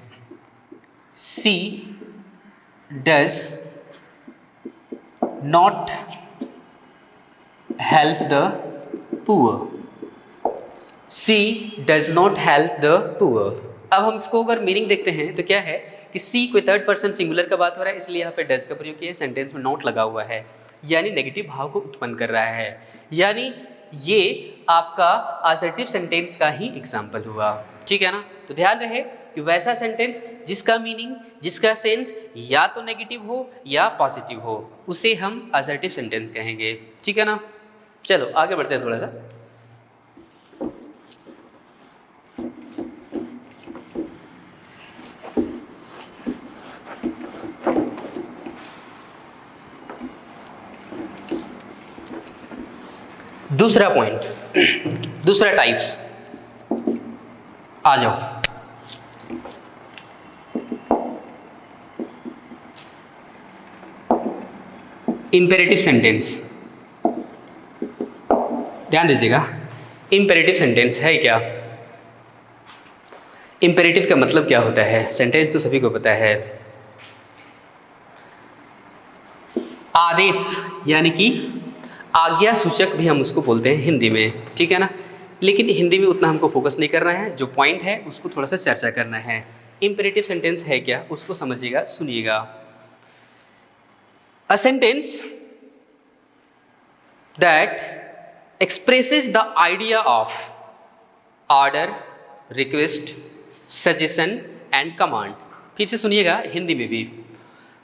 Speaker 1: she does not help the poor, she does not help the poor. अब हम इसको अगर मीनिंग देखते हैं तो क्या है कि सी कोई थर्ड पर्सन सिंगुलर का बात हो रहा है, इसलिए यहाँ पे डज का प्रयोग किया है, सेंटेंस में नॉट लगा हुआ है, यानी नेगेटिव भाव को उत्पन्न कर रहा है, यानी ये आपका असर्टिव सेंटेंस का ही एग्जाम्पल हुआ। ठीक है ना। तो ध्यान रहे कि वैसा सेंटेंस जिसका मीनिंग, जिसका सेंस या तो नेगेटिव हो या पॉजिटिव हो, उसे हम असर्टिव सेंटेंस कहेंगे। ठीक है ना। चलो आगे बढ़ते हैं थोड़ा सा। दूसरा पॉइंट, दूसरा टाइप्स, आ जाओ। इंपेरेटिव सेंटेंस, ध्यान दीजिएगा। इंपेरेटिव सेंटेंस है क्या? इंपेरेटिव का मतलब क्या होता है? सेंटेंस तो सभी को पता है, आदेश यानी कि आज्ञा सूचक भी हम उसको बोलते हैं हिंदी में। ठीक है ना। लेकिन हिंदी में उतना हमको फोकस नहीं करना है, जो पॉइंट है उसको थोड़ा सा चर्चा करना है। इंपेरेटिव सेंटेंस है क्या, उसको समझिएगा, सुनिएगा। अ sentence that expresses the idea of order, request, suggestion and command. फिर से सुनिएगा हिंदी में भी।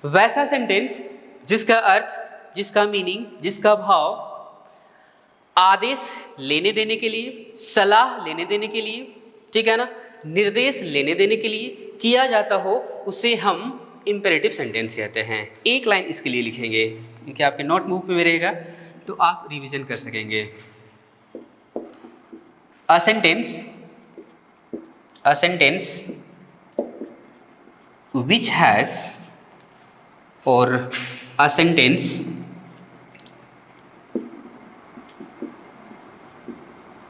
Speaker 1: वैसा सेंटेंस जिसका अर्थ, जिसका मीनिंग, जिसका भाव आदेश लेने देने के लिए, सलाह लेने देने के लिए, ठीक है ना, निर्देश लेने देने के लिए किया जाता हो, उसे हम इंपेरेटिव सेंटेंस कहते हैं। एक लाइन इसके लिए लिखेंगे क्योंकि आपके नोट बुक में रहेगा तो आप रिवीजन कर सकेंगे। A sentence which has, or a sentence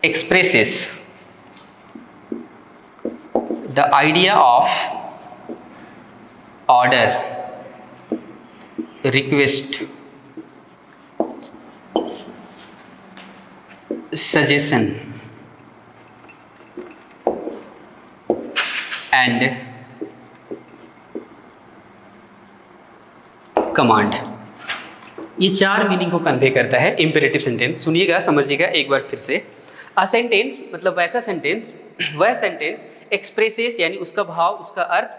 Speaker 1: expresses the idea of order, request, suggestion and command. ये चार मीनिंग को कन्वे करता है इंपेरेटिव सेंटेंस। सुनिएगा, समझिएगा एक बार फिर से। अ सेंटेंस मतलब वैसा सेंटेंस, वह सेंटेंस एक्सप्रेसेस यानी उसका भाव, उसका अर्थ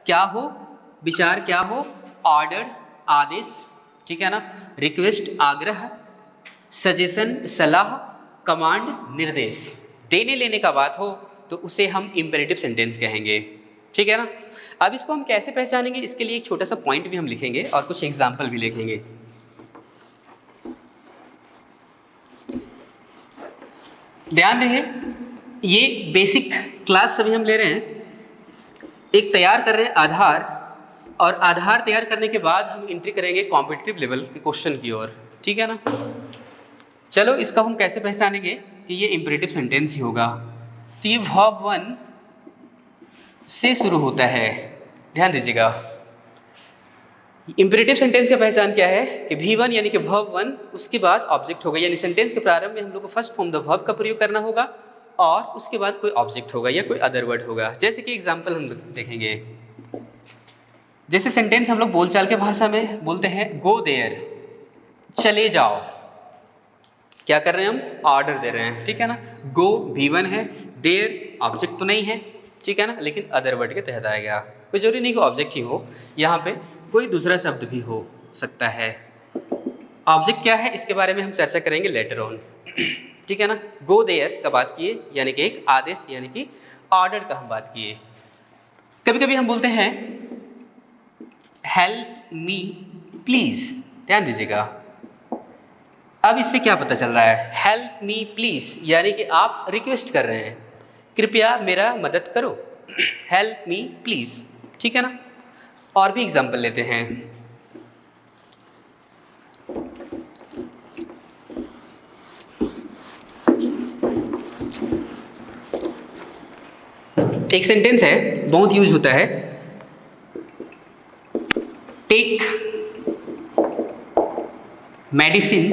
Speaker 1: क्या हो, विचार क्या हो, ऑर्डर आदेश, ठीक है ना, रिक्वेस्ट आग्रह, सजेशन सलाह, कमांड निर्देश, देने लेने का बात हो तो उसे हम इंपेरेटिव सेंटेंस कहेंगे। ठीक है ना। अब इसको हम कैसे पहचानेंगे, इसके लिए एक छोटा सा पॉइंट भी हम लिखेंगे और कुछ एग्जाम्पल भी लिखेंगे। ध्यान रहे, ये बेसिक क्लास सभी हम ले रहे हैं, एक तैयार कर रहे हैं आधार, और आधार तैयार करने के बाद हम एंट्री करेंगे कॉम्पिटिटिव लेवल के क्वेश्चन की ओर। ठीक है ना। चलो इसका हम कैसे पहचानेंगे कि ये इंपेरेटिव सेंटेंस ही होगा। तो ये वर्ब 1 से शुरू होता है, ध्यान दीजिएगा। इंपेरेटिव सेंटेंस का पहचान क्या है कि V1 यानी कि वर्ब 1, उसके बाद ऑब्जेक्ट होगा, यानी सेंटेंस के प्रारंभ में हम लोग को फर्स्ट फॉर्म द वर्ब का प्रयोग करना होगा और उसके बाद कोई ऑब्जेक्ट होगा या कोई अदर वर्ड होगा। जैसे कि एग्जांपल हम देखेंगे, जैसे सेंटेंस हम लोग बोलचाल के भाषा में बोलते हैं गो देयर, चले जाओ। क्या कर रहे हैं हम, ऑर्डर दे रहे हैं। ठीक है ना। गो V1 है, देयर ऑब्जेक्ट तो नहीं है, ठीक है ना, लेकिन अदर वर्ड के तहत आएगा। कोई जरूरी नहीं कि ऑब्जेक्ट ही हो, यहाँ पे कोई दूसरा शब्द भी हो सकता है। ऑब्जेक्ट क्या है इसके बारे में हम चर्चा करेंगे लेटर ऑन। ठीक है ना। गो देयर का बात किए यानी कि एक आदेश यानी कि ऑर्डर का हम बात किए। कभी कभी हम बोलते हैं हेल्प मी प्लीज, ध्यान दीजिएगा। अब इससे क्या पता चल रहा है, हेल्प मी प्लीज यानी कि आप रिक्वेस्ट कर रहे हैं, कृपया मेरा मदद करो, हेल्प मी प्लीज। ठीक है ना। और भी एग्जाम्पल लेते हैं। एक सेंटेंस है, बहुत यूज होता है, टेक मेडिसिन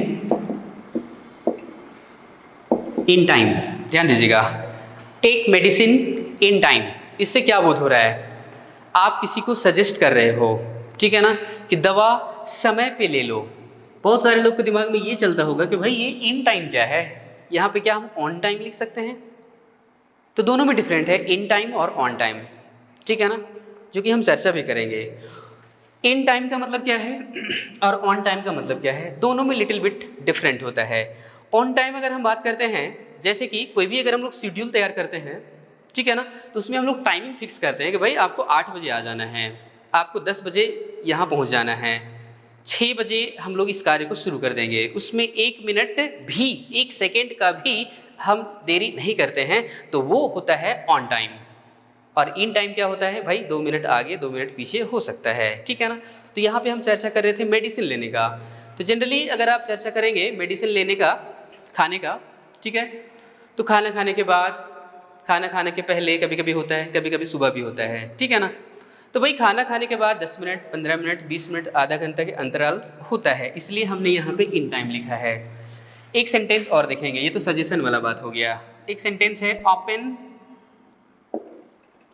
Speaker 1: इन टाइम। ध्यान दीजिएगा, टेक मेडिसिन इन टाइम, इससे क्या बोध हो रहा है? आप किसी को सजेस्ट कर रहे हो, ठीक है ना, कि दवा समय पे ले लो। बहुत सारे लोग के दिमाग में ये चलता होगा कि भाई ये इन टाइम क्या है, यहाँ पे क्या हम ऑन टाइम लिख सकते हैं? तो दोनों में डिफरेंट है, इन टाइम और ऑन टाइम, ठीक है ना, जो कि हम चर्चा भी करेंगे। इन टाइम का मतलब क्या है और ऑन टाइम का मतलब क्या है, दोनों में लिटिल बिट डिफरेंट होता है। ऑन टाइम अगर हम बात करते हैं, जैसे कि कोई भी अगर हम लोग शेड्यूल तैयार करते हैं, ठीक है ना, तो उसमें हम लोग टाइमिंग फिक्स करते हैं कि भाई आपको 8 बजे आ जाना है, आपको 10 बजे यहाँ पहुँच जाना है, 6 बजे हम लोग इस कार्य को शुरू कर देंगे। उसमें 1 मिनट भी, 1 सेकेंड का भी हम देरी नहीं करते हैं, तो वो होता है ऑन टाइम। और इन टाइम क्या होता है भाई, 2 मिनट आगे 2 मिनट पीछे हो सकता है, ठीक है ना। तो यहाँ पे हम चर्चा कर रहे थे मेडिसिन लेने का। तो जनरली अगर आप चर्चा करेंगे मेडिसिन लेने का, खाने का, ठीक है, तो खाना खाने के बाद, खाना खाने के पहले कभी कभी होता है, कभी कभी सुबह भी होता है, ठीक है ना। तो भाई खाना खाने के बाद 10 मिनट, 15 मिनट, 20 मिनट, आधा घंटा के अंतराल होता है, इसलिए हमने यहाँ पे इन टाइम लिखा है। एक सेंटेंस और देखेंगे, ये तो सजेशन वाला बात हो गया। एक सेंटेंस है ओपन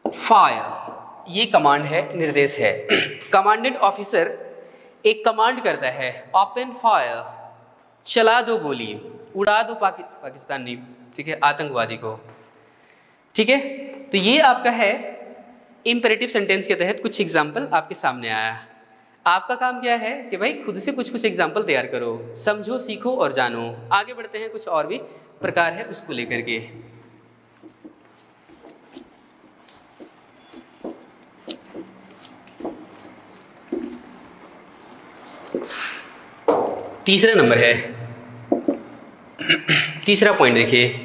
Speaker 1: फायर, ये कमांड है, निर्देश है। कमांडेंट ऑफिसर एक कमांड करता है, ओपन फायर, चला दो गोली, उड़ा दो पाकिस्तानी, ठीक है, आतंकवादी को, ठीक है। तो ये आपका है इंपेरेटिव सेंटेंस के तहत कुछ एग्जाम्पल आपके सामने आया। आपका काम क्या है कि भाई खुद से कुछ कुछ एग्जाम्पल तैयार करो, समझो, सीखो और जानो। आगे बढ़ते हैं, कुछ और भी प्रकार है उसको लेकर के। तीसरा नंबर है, तीसरा पॉइंट देखिए,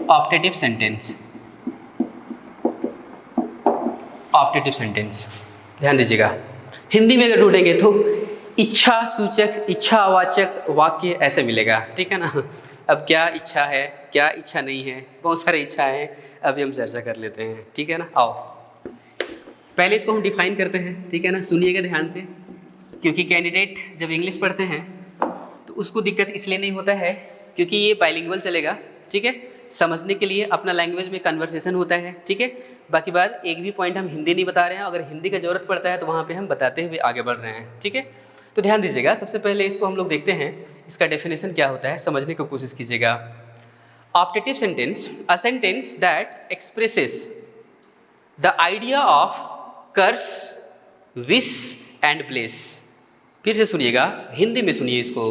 Speaker 1: ऑप्टेटिव सेंटेंस। ऑप्टेटिव सेंटेंस ध्यान दीजिएगा, हिंदी में अगर ढूंढेंगे तो इच्छा सूचक, इच्छावाचक वाक्य ऐसे मिलेगा, ठीक है ना। अब क्या इच्छा है, क्या इच्छा नहीं है, बहुत सारी इच्छाएं हैं, अभी हम चर्चा कर लेते हैं, ठीक है ना। आओ पहले इसको हम डिफाइन करते हैं, ठीक है ना, सुनिएगा ध्यान से, क्योंकि कैंडिडेट जब इंग्लिश पढ़ते हैं तो उसको दिक्कत इसलिए नहीं होता है क्योंकि ये बाइलिंगुअल चलेगा, ठीक है, समझने के लिए अपना लैंग्वेज में कन्वर्सेशन होता है, ठीक है। बाकी बात, एक भी पॉइंट हम हिंदी नहीं बता रहे हैं, अगर हिंदी का जरूरत पड़ता है तो वहाँ पे हम बताते हुए आगे बढ़ रहे हैं, ठीक है। तो ध्यान दीजिएगा, सबसे पहले इसको हम लोग देखते हैं, इसका डेफिनेशन क्या होता है, समझने की कोशिश कीजिएगा। Optative sentence, a sentence that expresses the idea of curse, wish and bless. फिर से सुनिएगा, हिंदी में सुनिए इसको।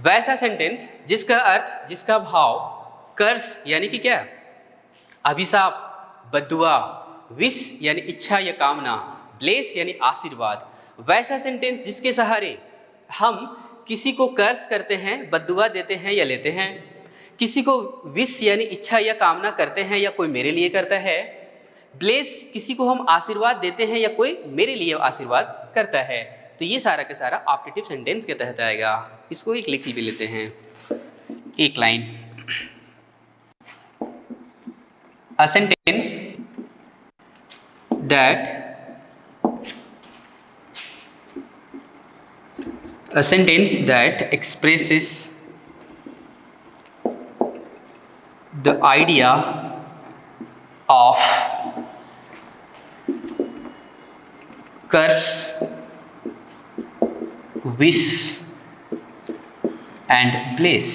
Speaker 1: वैसा सेंटेंस जिसका अर्थ, जिसका भाव कर्स यानी कि क्या, अभिशाप, बद्दुआ, विश यानी इच्छा या कामना, ब्लेस यानी आशीर्वाद। वैसा सेंटेंस जिसके सहारे हम किसी को कर्स करते हैं, बद्दुआ देते हैं या लेते हैं, किसी को विश यानी इच्छा या कामना करते हैं या कोई मेरे लिए करता है, ब्लेस किसी को हम आशीर्वाद देते हैं या कोई मेरे लिए आशीर्वाद करता है। तो ये सारा का सारा ऑप्टेटिव सेंटेंस के तहत आएगा। इसको एक लिख भी लेते हैं, एक line. A sentence that expresses the idea of curse, wish and bless।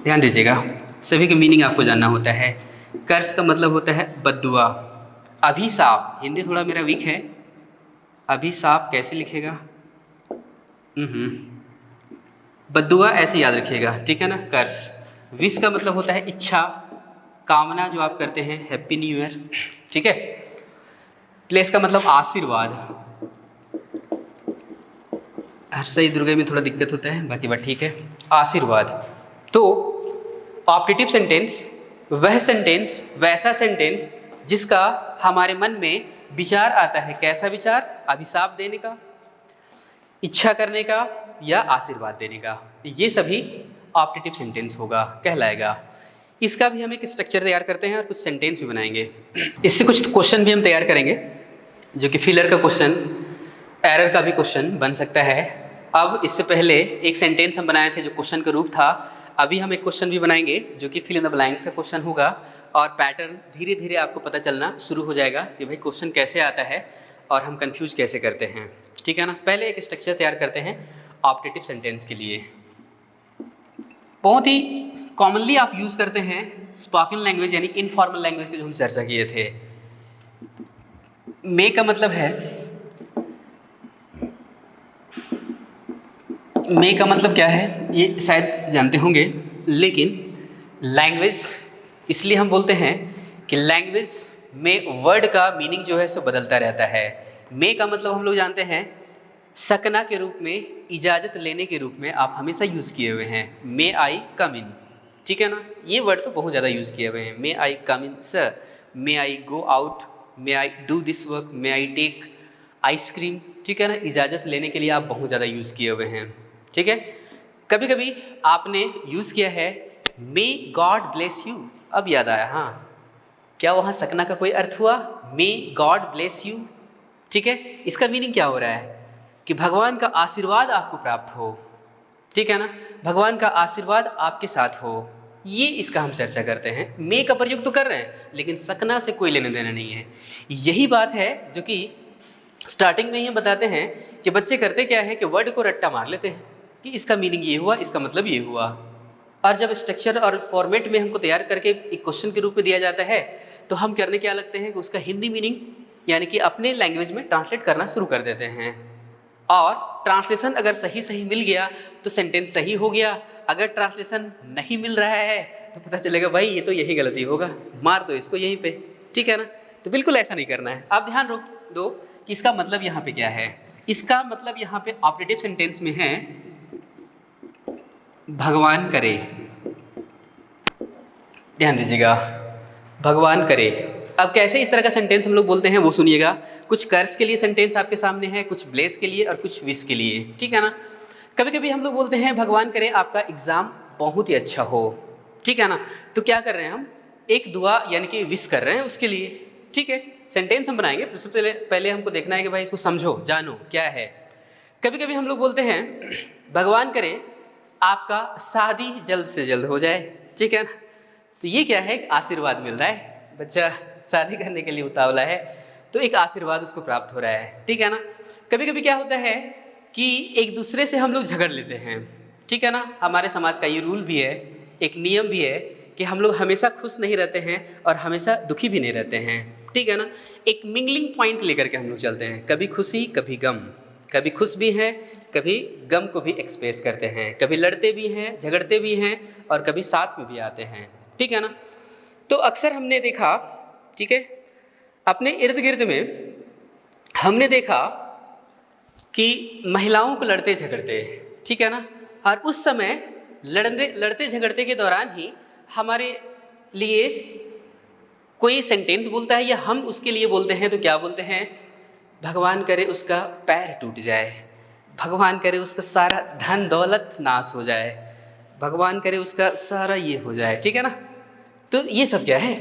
Speaker 1: ध्यान दीजिएगा, सभी का मीनिंग आपको जानना होता है। कर्स का मतलब होता है बद्दुआ, अभिशाप, हिंदी थोड़ा मेरा वीक है, अभिशाप कैसे लिखेगा, बद्दुआ ऐसे याद रखिएगा, ठीक है ना। कर्स, विश का मतलब होता है इच्छा, कामना जो आप करते हैं, हैप्पी न्यू ईयर, ठीक है। प्लेस का मतलब आशीर्वाद, हर सही दुर्गा में थोड़ा दिक्कत होता है, बाकी बात ठीक है, आशीर्वाद। तो ऑप्टेटिव सेंटेंस वह सेंटेंस, वैसा सेंटेंस जिसका हमारे मन में विचार आता है, कैसा विचार, अभिशाप देने का, इच्छा करने का या आशीर्वाद देने का, ये सभी ऑप्टेटिव सेंटेंस होगा, कहलाएगा। इसका भी हम एक स्ट्रक्चर तैयार करते हैं और कुछ सेंटेंस भी बनाएंगे। इससे कुछ क्वेश्चन भी हम तैयार करेंगे, जो कि फिलर का क्वेश्चन, एरर का भी क्वेश्चन बन सकता है। अब इससे पहले एक सेंटेंस हम बनाए थे जो क्वेश्चन का रूप था, अभी हम एक क्वेश्चन भी बनाएंगे जो कि फिल इन द ब्लैंक्स का क्वेश्चन होगा, और पैटर्न धीरे धीरे आपको पता चलना शुरू हो जाएगा कि भाई क्वेश्चन कैसे आता है और हम कंफ्यूज कैसे करते हैं। ठीक है ना। पहले एक स्ट्रक्चर तैयार करते हैं ऑप्टेटिव सेंटेंस के लिए। बहुत ही कॉमनली आप यूज करते हैं स्पोकन लैंग्वेज यानी इनफॉर्मल लैंग्वेज की जो हम चर्चा किए थे। मे का मतलब है, मे का मतलब क्या है ये शायद जानते होंगे, लेकिन लैंग्वेज इसलिए हम बोलते हैं कि लैंग्वेज में वर्ड का मीनिंग जो है सो बदलता रहता है। मे का मतलब हम लोग जानते हैं सकना के रूप में, इजाज़त लेने के रूप में आप हमेशा यूज़ किए हुए हैं, मे आई कम इन। ठीक है ना। ये वर्ड तो बहुत ज़्यादा यूज़ किए हुए हैं, may I come in sir, may I go out, may I do this work, may I take ice cream. ठीक है ना। इजाज़त लेने के लिए आप बहुत ज़्यादा यूज़ किए हुए हैं। ठीक है। कभी कभी आपने यूज़ किया है मे गॉड ब्लेस यू। अब याद आया, हाँ, क्या वहाँ सकना का कोई अर्थ हुआ? May God bless you. ठीक है। इसका मीनिंग क्या हो रहा है कि भगवान का आशीर्वाद आपको प्राप्त हो। ठीक है ना। भगवान का आशीर्वाद आपके साथ हो, ये इसका हम चर्चा करते हैं। मे का प्रयोग तो कर रहे हैं लेकिन सकना से कोई लेना देना नहीं है। यही बात है जो कि स्टार्टिंग में ही हम बताते हैं कि बच्चे करते क्या है कि वर्ड को रट्टा मार लेते हैं कि इसका मीनिंग ये हुआ, इसका मतलब ये हुआ, और जब स्ट्रक्चर और फॉर्मेट में हमको तैयार करके एक क्वेश्चन के रूप में दिया जाता है तो हम करने क्या लगते हैं कि उसका हिंदी मीनिंग यानी कि अपने लैंग्वेज में ट्रांसलेट करना शुरू कर देते हैं। और ट्रांसलेशन अगर सही सही मिल गया तो सेंटेंस सही हो गया, अगर ट्रांसलेशन नहीं मिल रहा है तो पता चलेगा भाई ये तो यही गलती होगा, मार दो इसको यहीं पे। ठीक है ना। तो बिल्कुल ऐसा नहीं करना है। आप ध्यान दो कि इसका मतलब यहाँ पे क्या है। इसका मतलब यहाँ पे ऑपरेटिव सेंटेंस में है भगवान करे। ध्यान दीजिएगा, भगवान करे। अब कैसे इस तरह का सेंटेंस हम लोग बोलते हैं वो सुनिएगा। कुछ कर्स के लिए सेंटेंस आपके सामने है, कुछ ब्लेस के लिए और कुछ विश के लिए। ठीक है ना। कभी कभी हम लोग बोलते हैं भगवान करे आपका एग्जाम बहुत ही अच्छा हो। ठीक है ना। तो क्या कर रहे हैं हम, एक दुआ यानी कि विश कर रहे हैं उसके लिए। ठीक है। सेंटेंस हम बनाएंगे, सबसे पहले हमको देखना है कि भाई इसको समझो, जानो क्या है। कभी कभी हम लोग बोलते हैं भगवान करे आपका शादी जल्द से जल्द हो जाए। ठीक है ना। तो ये क्या है, आशीर्वाद मिल रहा है, बच्चा शादी करने के लिए उतावला है तो एक आशीर्वाद उसको प्राप्त हो रहा है। ठीक है ना। कभी कभी क्या होता है कि एक दूसरे से हम लोग झगड़ लेते हैं। ठीक है ना। हमारे समाज का ये रूल भी है, एक नियम भी है कि हम लोग हमेशा खुश नहीं रहते हैं और हमेशा दुखी भी नहीं रहते हैं। ठीक है ना। एक मिंगलिंग पॉइंट लेकर के हम लोग चलते हैं, कभी खुशी कभी गम, कभी खुश भी हैं कभी गम को भी एक्सप्रेस करते हैं, कभी लड़ते भी हैं झगड़ते भी हैं और कभी साथ में भी आते हैं। ठीक है ना। तो अक्सर हमने देखा, ठीक है, अपने इर्द गिर्द में हमने देखा कि महिलाओं को लड़ते झगड़ते, ठीक है ना, और उस समय लड़ते झगड़ते के दौरान ही हमारे लिए कोई सेंटेंस बोलता है या हम उसके लिए बोलते हैं तो क्या बोलते हैं, भगवान करे उसका पैर टूट जाए, भगवान करे उसका सारा धन दौलत नाश हो जाए, भगवान करे उसका सारा ये हो जाए। ठीक है ना। तो ये सब क्या है,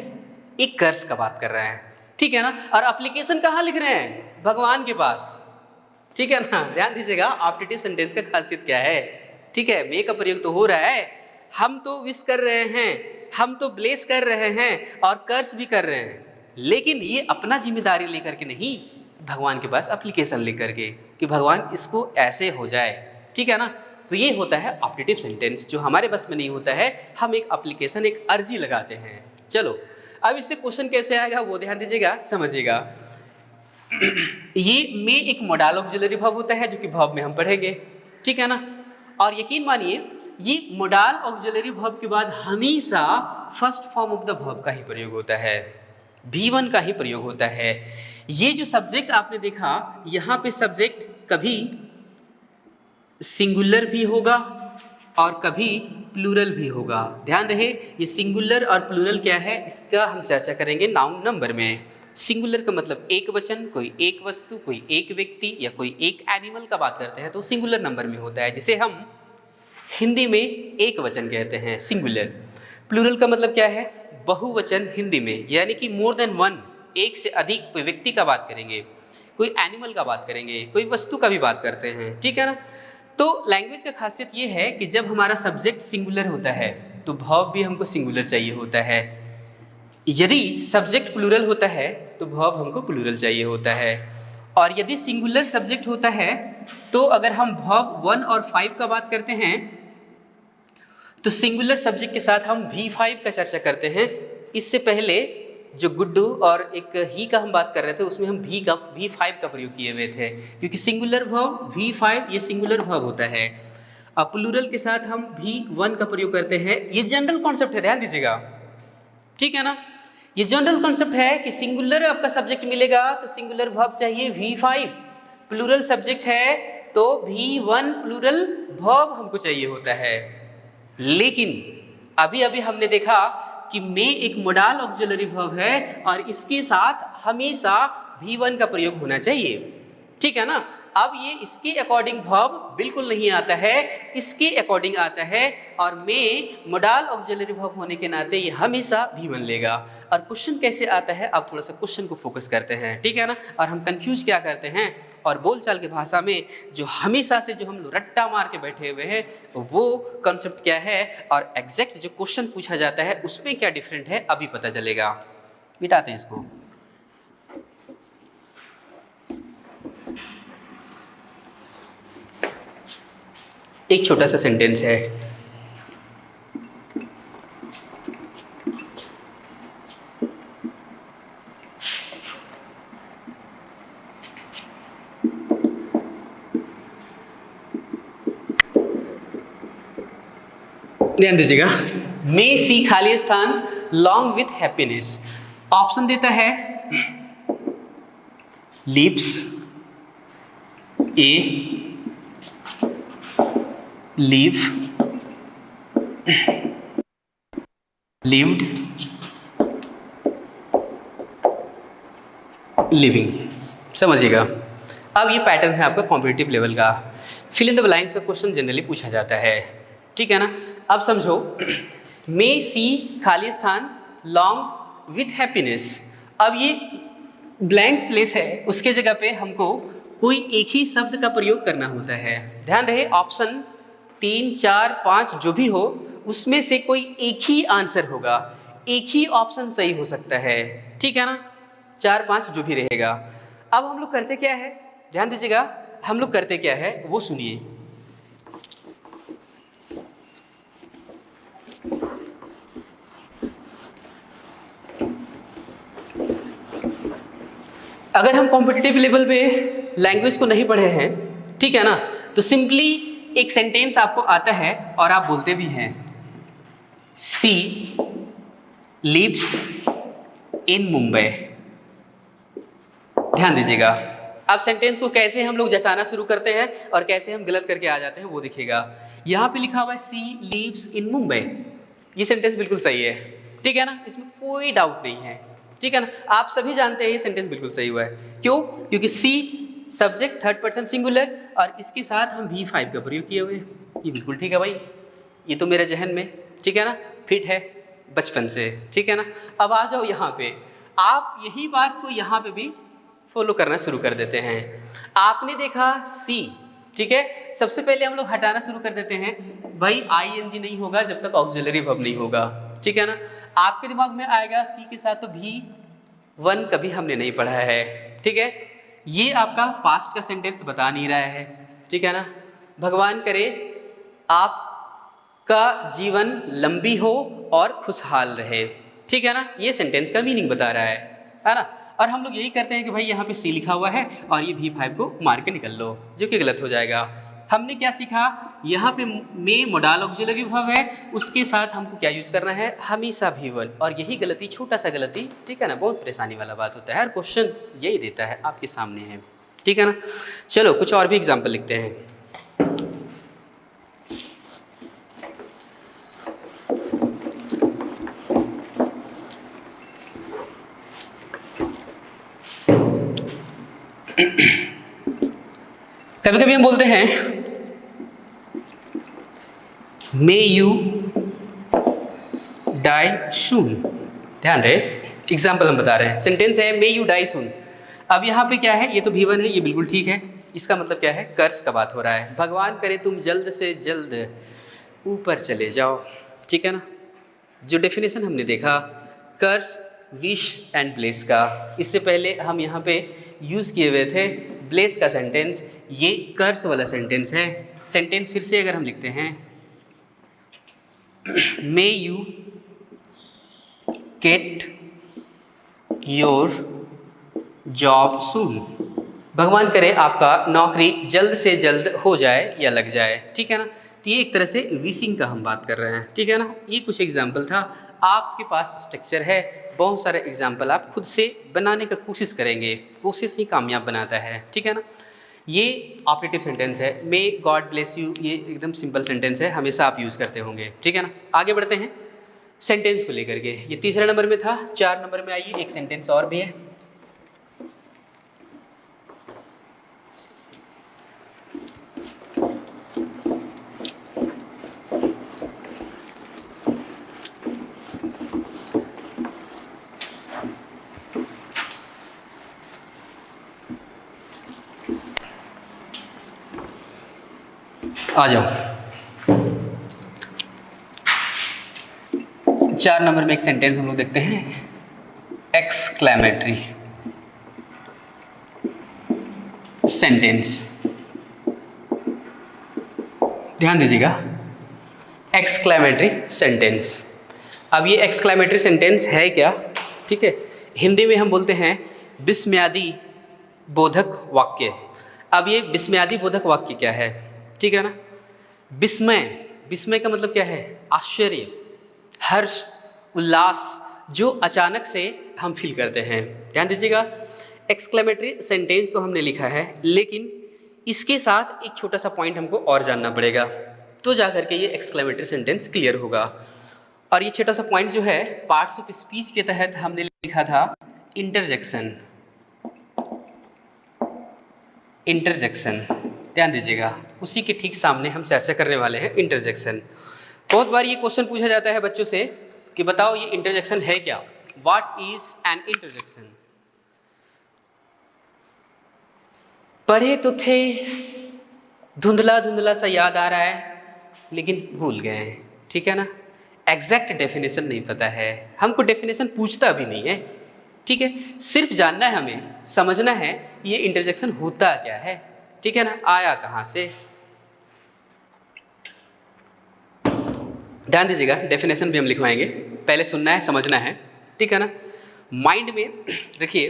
Speaker 1: एक कर्ज का बात कर रहे हैं। ठीक है ना। और एप्लीकेशन कहाँ लिख रहे हैं, भगवान के पास। ठीक है ना। ध्यान दीजिएगा ऑप्टेटिव सेंटेंस का खासियत क्या है। ठीक है। मे का प्रयोग तो हो रहा है, हम तो विश कर रहे हैं, हम तो ब्लेस कर रहे हैं और कर्ज भी कर रहे हैं, लेकिन ये अपना जिम्मेदारी लेकर के नहीं, भगवान के पास एप्लीकेशन लेकर के कि भगवान इसको ऐसे हो जाए। ठीक है ना। तो ये होता है ऑप्टेटिव सेंटेंस, जो हमारे बस में नहीं होता है, हम एक एप्लीकेशन एक अर्जी लगाते हैं। चलो अब इससे क्वेश्चन कैसे आएगा वो ध्यान दीजिएगा, समझिएगा। ये में एक मोडाल ऑक्सिलरी वर्ब होता है जो कि वर्ब में हम पढ़ेंगे। ठीक है ना। और यकीन मानिए ये मोडाल ऑक्सिलरी वर्ब के बाद हमेशा first form of the verb का ही प्रयोग होता है, V1 का ही प्रयोग होता है। ये जो सब्जेक्ट आपने देखा यहाँ पे सब्जेक्ट कभी सिंगुलर भी होगा और कभी प्लूरल भी होगा। ध्यान रहे ये सिंगुलर और प्लूरल क्या है इसका हम चर्चा करेंगे नाउन नंबर में। सिंगुलर का मतलब एक वचन, कोई एक वस्तु, कोई एक व्यक्ति या कोई एक एनिमल का बात करते हैं तो सिंगुलर नंबर में होता है, जिसे हम हिंदी में एक वचन कहते हैं, सिंगुलर। प्लूरल का मतलब क्या है, बहुवचन हिंदी में, यानी कि मोर देन वन, एक से अधिक कोई व्यक्ति का बात करेंगे, कोई एनिमल का बात करेंगे, कोई वस्तु का भी बात करते हैं, ठीक है ना। तो लैंग्वेज का खासियत ये है कि जब हमारा सब्जेक्ट सिंगुलर होता है तो वर्ब भी हमको सिंगुलर चाहिए होता है। यदि सब्जेक्ट प्लूरल होता है तो वर्ब हमको प्लूरल चाहिए होता है। और यदि सिंगुलर सब्जेक्ट होता है तो अगर हम वर्ब 1 और 5 का बात करते हैं तो सिंगुलर सब्जेक्ट के साथ हम V5 का चर्चा करते हैं। इससे पहले जो गुड्डू और एक ही का हम बात कर रहे थे उसमें हम V5 का प्रयोग किए हुए थे, क्योंकि सिंगुलर वर्ब V5 ये सिंगुलर वर्ब होता है। अब प्लूरल के साथ हम V1 का प्रयोग करते हैं। ये जनरल कॉन्सेप्ट है, ध्यान दीजिएगा, ठीक है ना। ये जनरल कॉन्सेप्ट है कि सिंगुलर आपका सब्जेक्ट मिलेगा तो सिंगुलर वर्ब चाहिए V5, प्लूरल सब्जेक्ट है तो V1 प्लूरल वर्ब हमको चाहिए होता है। लेकिन अभी अभी हमने देखा कि मे एक मोडाल ऑक्सिलरी वर्ब है और इसके साथ हमेशा V1 का प्रयोग होना चाहिए, ठीक है ना। अब ये इसके अकॉर्डिंग वर्ब बिल्कुल नहीं आता है, इसके अकॉर्डिंग आता है और मे मोडाल ऑक्सिलरी वर्ब होने के नाते ये हमेशा V1 लेगा। और क्वेश्चन कैसे आता है, अब थोड़ा सा क्वेश्चन को फोकस करते हैं, ठीक है ना। और हम कंफ्यूज क्या करते हैं और बोलचाल की भाषा में जो हमेशा से जो हम लोग रट्टा मार के बैठे हुए हैं वो कॉन्सेप्ट क्या है और एग्जैक्ट जो क्वेश्चन पूछा जाता है उसमें क्या डिफरेंट है अभी पता चलेगा। मिटाते हैं इसको। एक छोटा सा सेंटेंस है, ध्यान दीजिएगा। मे सी खाली स्थान लॉन्ग विथ हैप्पीनेस। ऑप्शन देता है लिप्स, ए लिव, लिव्ड, लिविंग। समझिएगा। अब ये पैटर्न है आपका कॉम्पिटिटिव लेवल का। फिल इन द ब्लैंक्स का क्वेश्चन जनरली पूछा जाता है, ठीक है ना। अब समझो, मे सी खाली स्थान लॉन्ग विथ हैप्पीनेस। अब ये ब्लैंक प्लेस है, उसके जगह पे हमको कोई एक ही शब्द का प्रयोग करना होता है। ध्यान रहे, ऑप्शन 3, 4, 5 जो भी हो उसमें से कोई एक ही आंसर होगा, एक ही ऑप्शन सही हो सकता है, ठीक है ना। 4, 5 जो भी रहेगा। अब हम लोग करते क्या है, ध्यान दीजिएगा, हम लोग करते क्या है वो सुनिए। अगर हम कॉम्पिटिटिव लेवल पे लैंग्वेज को नहीं पढ़े हैं, ठीक है ना, तो सिंपली एक सेंटेंस आपको आता है और आप बोलते भी हैं, सी लिव्स इन मुंबई। ध्यान दीजिएगा। अब सेंटेंस को कैसे हम लोग जचाना शुरू करते हैं और कैसे हम गलत करके आ जाते हैं वो दिखेगा। यहाँ पे लिखा हुआ है सी लिव्स इन मुंबई, ये सेंटेंस बिल्कुल सही है, ठीक है ना, इसमें कोई डाउट नहीं है, ठीक है ना। आप सभी जानते हैं ये सेंटेंस बिल्कुल सही हुआ है। क्यों? क्योंकि सी सब्जेक्ट थर्ड पर्सन सिंगुलर और इसके साथ हम V5 का प्रयोग किए हुए हैं। ये बिल्कुल ठीक है भाई, ये तो मेरे जहन में, ठीक है ना, फिट है बचपन से, ठीक है ना। अब आ जाओ यहाँ पे, आप यही बात को यहाँ पे भी फॉलो करना शुरू कर देते हैं। आपने देखा सी, ठीक है, सबसे पहले हम लोग हटाना शुरू कर देते हैं, भाई ING नहीं होगा जब तक ऑक्सिलरी वर्ब नहीं होगा, ठीक है ना। आपके दिमाग में आएगा सी के साथ तो V1 कभी हमने नहीं पढ़ा है, ठीक है, ये आपका पास्ट का सेंटेंस बता नहीं रहा है, ठीक है ना। भगवान करे आपका जीवन लंबी हो और खुशहाल रहे, ठीक है ना, ये सेंटेंस का मीनिंग बता रहा है ना। और हम लोग यही करते हैं कि भाई यहाँ पे सी लिखा हुआ है और ये V5 को मार के निकल लो, जो कि गलत हो जाएगा। हमने क्या सीखा, यहाँ पे मे मोडाल ऑक्सिलरी वर्ब है, उसके साथ हमको क्या यूज करना है, हमेशा V1। और यही गलती, छोटा सा गलती, ठीक है ना, बहुत परेशानी वाला बात होता है, हर क्वेश्चन यही देता है, आपके सामने है, ठीक है ना। चलो कुछ और भी एग्जाम्पल लिखते हैं। कभी कभी हम बोलते हैं मे यू डाई सून। ध्यान रहे, एग्जाम्पल हम बता रहे हैं, सेंटेंस है मे यू डाई सून। अब यहाँ पे क्या है, ये तो V1 है, ये बिल्कुल ठीक है। इसका मतलब क्या है, कर्ज का बात हो रहा है। भगवान करे तुम जल्द से जल्द ऊपर चले जाओ, ठीक है ना। जो डेफिनेशन हमने देखा कर्ज, विश एंड ब्लेस का, इससे पहले हम यहाँ पे यूज़ किए हुए थे ब्लेस का सेंटेंस, ये कर्ज वाला सेंटेंस है। सेंटेंस फिर से अगर हम लिखते हैं, may you get your job soon, भगवान करे आपका नौकरी जल्द से जल्द हो जाए या लग जाए, ठीक है ना। तो ये एक तरह से विशिंग का हम बात कर रहे हैं, ठीक है ना। ये कुछ एग्जाम्पल था, आपके पास स्ट्रक्चर है, बहुत सारे एग्जाम्पल आप खुद से बनाने का कोशिश करेंगे, कोशिश ही कामयाब बनाता है, ठीक है ना। ये ऑपरेटिव सेंटेंस है, मे गॉड ब्लेस यू, ये एकदम सिंपल सेंटेंस है, हमेशा आप यूज़ करते होंगे, ठीक है ना। आगे बढ़ते हैं सेंटेंस को लेकर के, ये तीसरे नंबर में था। 4 नंबर में आइए, एक सेंटेंस और भी है। आ जाओ, 4 नंबर में एक सेंटेंस हम लोग देखते हैं, एक्सक्लेमेटरी सेंटेंस। ध्यान दीजिएगा, एक्सक्लेमेटरी सेंटेंस। अब ये एक्सक्लेमेटरी सेंटेंस है क्या, ठीक है, हिंदी में हम बोलते हैं विस्मयादि बोधक वाक्य। अब ये विस्मयादि बोधक वाक्य क्या है, ठीक है ना। विस्मय, विस्मय का मतलब क्या है, आश्चर्य, हर्ष, उल्लास, जो अचानक से हम फील करते हैं। ध्यान दीजिएगा, एक्सक्लेमेटरी सेंटेंस तो हमने लिखा है, लेकिन इसके साथ एक छोटा सा पॉइंट हमको और जानना पड़ेगा, तो जाकर के ये एक्सक्लेमेटरी सेंटेंस क्लियर होगा। और ये छोटा सा पॉइंट जो है, पार्ट्स ऑफ स्पीच के तहत हमने लिखा था इंटरजेक्शन। इंटरजेक्शन, ध्यान दीजिएगा, उसी के ठीक सामने हम चर्चा करने वाले हैं इंटरजेक्शन। बहुत बार ये क्वेश्चन पूछा जाता है बच्चों से कि बताओ ये इंटरजेक्शन है क्या, व्हाट इज एन इंटरजेक्शन। पढ़े तो थे, धुंधला धुंधला सा याद आ रहा है, लेकिन भूल गए, ठीक है ना। एग्जैक्ट डेफिनेशन नहीं पता है, हमको डेफिनेशन पूछता भी नहीं है, ठीक है, सिर्फ जानना है, हमें समझना है ये इंटरजेक्शन होता क्या है, ठीक है ना, आया कहाँ से। ध्यान दीजिएगा, डेफिनेशन भी हम लिखवाएंगे, पहले सुनना है, समझना है, ठीक है ना। माइंड में रखिए,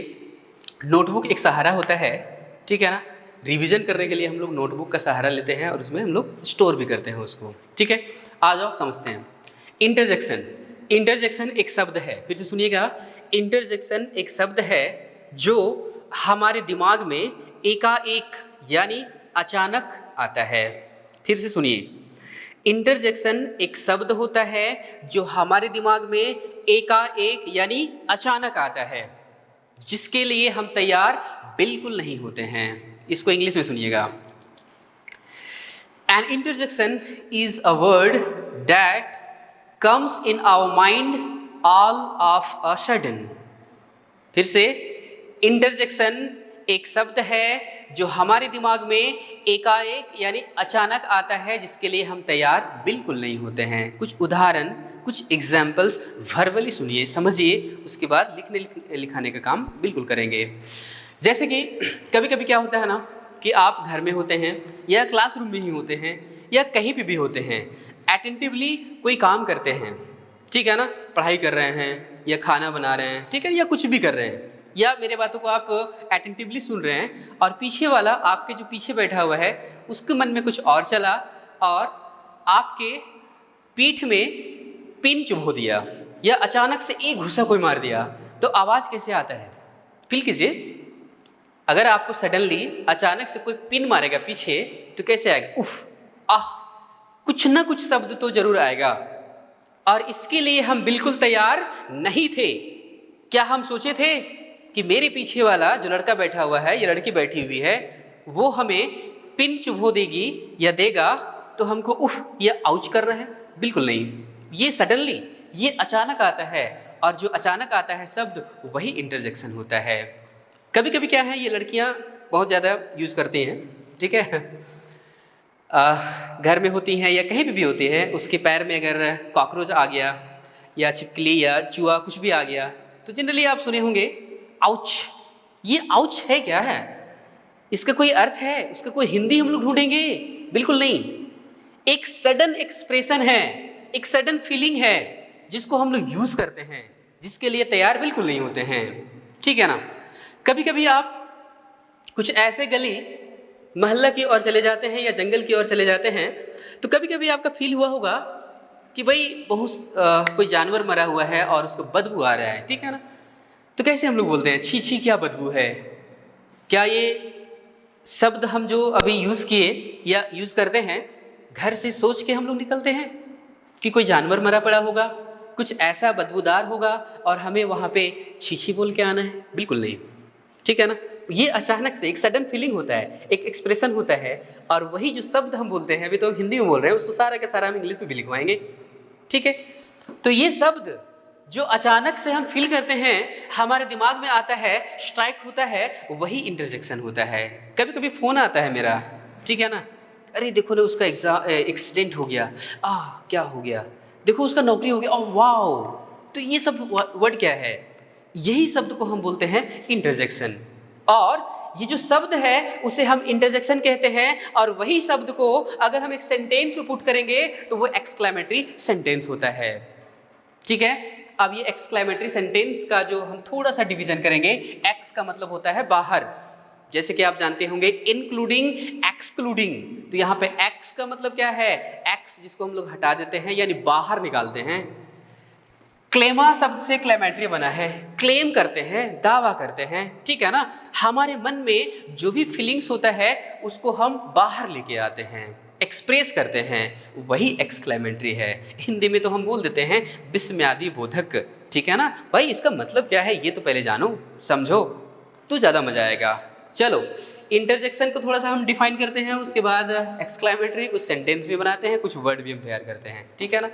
Speaker 1: नोटबुक एक सहारा होता है, ठीक है ना। रिवीजन करने के लिए हम लोग नोटबुक का सहारा लेते हैं और उसमें हम लोग स्टोर भी करते हैं उसको, ठीक है। आ जाओ समझते हैं इंटरजेक्शन। इंटरजेक्शन एक शब्द है, फिर से सुनिएगा, इंटरजेक्शन एक शब्द है जो हमारे दिमाग में एकाएक यानी अचानक आता है। फिर से सुनिए, इंटरजेक्शन एक शब्द होता है जो हमारे दिमाग में एकाएक यानी अचानक आता है, जिसके लिए हम तैयार बिल्कुल नहीं होते हैं। इसको इंग्लिश में सुनिएगा, an interjection is a word that comes in our mind all of a sudden. फिर से, इंटरजेक्शन एक शब्द है जो हमारे दिमाग में एकाएक यानी अचानक आता है, जिसके लिए हम तैयार बिल्कुल नहीं होते हैं। कुछ उदाहरण, कुछ एग्जाम्पल्स वर्बली सुनिए, समझिए, उसके बाद लिखने लिखाने का काम बिल्कुल करेंगे। जैसे कि कभी कभी क्या होता है ना कि आप घर में होते हैं या क्लासरूम में ही होते हैं या कहीं पे भी होते हैं, अटेंटिवली कोई काम करते हैं, ठीक है ना, पढ़ाई कर रहे हैं या खाना बना रहे हैं, ठीक है, या कुछ भी कर रहे हैं, या मेरे बातों को आप अटेंटिवली सुन रहे हैं और पीछे वाला, आपके जो पीछे बैठा हुआ है, उसके मन में कुछ और चला और आपके पीठ में पिन चुभो दिया या अचानक से एक घुसा कोई मार दिया, तो आवाज़ कैसे आता है, फील कीजिए। अगर आपको सडनली अचानक से कोई पिन मारेगा पीछे, तो कैसे आएगा, उफ, आह, कुछ ना कुछ शब्द तो जरूर आएगा। और इसके लिए हम बिल्कुल तैयार नहीं थे। क्या हम सोचे थे कि मेरे पीछे वाला जो लड़का बैठा हुआ है या लड़की बैठी हुई है, वो हमें पिन चुभो देगी या देगा तो हमको उफ या आउच कर रहा है? बिल्कुल नहीं। ये सडनली, ये अचानक आता है, और जो अचानक आता है शब्द, वही इंटरजेक्शन होता है। कभी कभी क्या है, ये लड़कियां बहुत ज़्यादा यूज़ करती हैं, ठीक है। घर में होती हैं या कहीं भी होती हैं, उसके पैर में अगर कॉकरोच आ गया या छिपकली या चूहा कुछ भी आ गया, तो जनरली आप सुने होंगे आउच। ये आउच है क्या है, इसका कोई अर्थ है, उसका कोई हिंदी हम लोग ढूंढेंगे? बिल्कुल नहीं। एक सडन एक्सप्रेशन है, एक सडन फीलिंग है जिसको हम लोग यूज करते हैं, जिसके लिए तैयार बिल्कुल नहीं होते हैं, ठीक है ना। कभी कभी आप कुछ ऐसे गली मोहल्ला की ओर चले जाते हैं या जंगल की ओर चले जाते हैं, तो कभी कभी आपका फील हुआ होगा कि भाई बहुत कोई जानवर मरा हुआ है और उसको बदबू आ रहा है, ठीक है ना। तो कैसे हम लोग बोलते हैं, छी छी क्या बदबू है। क्या ये शब्द हम जो अभी यूज किए या यूज करते हैं, घर से सोच के हम लोग निकलते हैं कि कोई जानवर मरा पड़ा होगा, कुछ ऐसा बदबूदार होगा और हमें वहां पे छी छी बोल के आना है? बिल्कुल नहीं, ठीक है ना। ये अचानक से एक सडन फीलिंग होता है, एक एक्सप्रेशन होता है, और वही जो शब्द हम बोलते हैं, अभी तो हम हिंदी में बोल रहे हैं, उसको सारा का सारा हम इंग्लिश में भी लिखवाएंगे, ठीक है। तो ये शब्द जो अचानक से हम फील करते हैं, हमारे दिमाग में आता है, स्ट्राइक होता है, वही इंटरजेक्शन होता है। कभी कभी फोन आता है मेरा, ठीक है ना, अरे देखो ना उसका एक्सीडेंट हो गया, क्या हो गया, देखो उसका नौकरी हो गया, वाओ। तो ये सब वर्ड क्या है, यही शब्द को हम बोलते हैं इंटरजेक्शन। और ये जो शब्द है उसे हम इंटरजेक्शन कहते हैं, और वही शब्द को अगर हम एक सेंटेंस में पुट करेंगे तो वो एक्सक्लेमेटरी सेंटेंस होता है, ठीक है। अब ये एक्सक्लेमेटरी सेंटेंस का जो हम थोड़ा सा डिवीजन करेंगे, एक्स का मतलब होता है बाहर, जैसे कि आप जानते होंगे इंक्लूडिंग, एक्सक्लूडिंग। तो यहाँ पे एक्स का मतलब क्या है, एक्स जिसको हम लोग हटा देते हैं यानी बाहर निकालते हैं। क्लेमा शब्द से क्लेमेटरी बना है, क्लेम करते हैं, दावा करते हैं, ठीक है ना। हमारे मन में जो भी फीलिंग्स होता है उसको हम बाहर लेके आते हैं, एक्सप्रेस करते हैं, वही एक्सक्लेमेटरी है। हिंदी में तो हम बोल देते हैं विस्मयादि बोधक, ठीक है ना। भाई इसका मतलब क्या है ये तो पहले जानो समझो तो ज़्यादा मजा आएगा। चलो इंटरजेक्शन को थोड़ा सा हम डिफाइन करते हैं, उसके बाद एक्सक्लेमेटरी, कुछ सेंटेंस भी बनाते हैं, कुछ वर्ड भी हम तैयार करते हैं, ठीक है ना।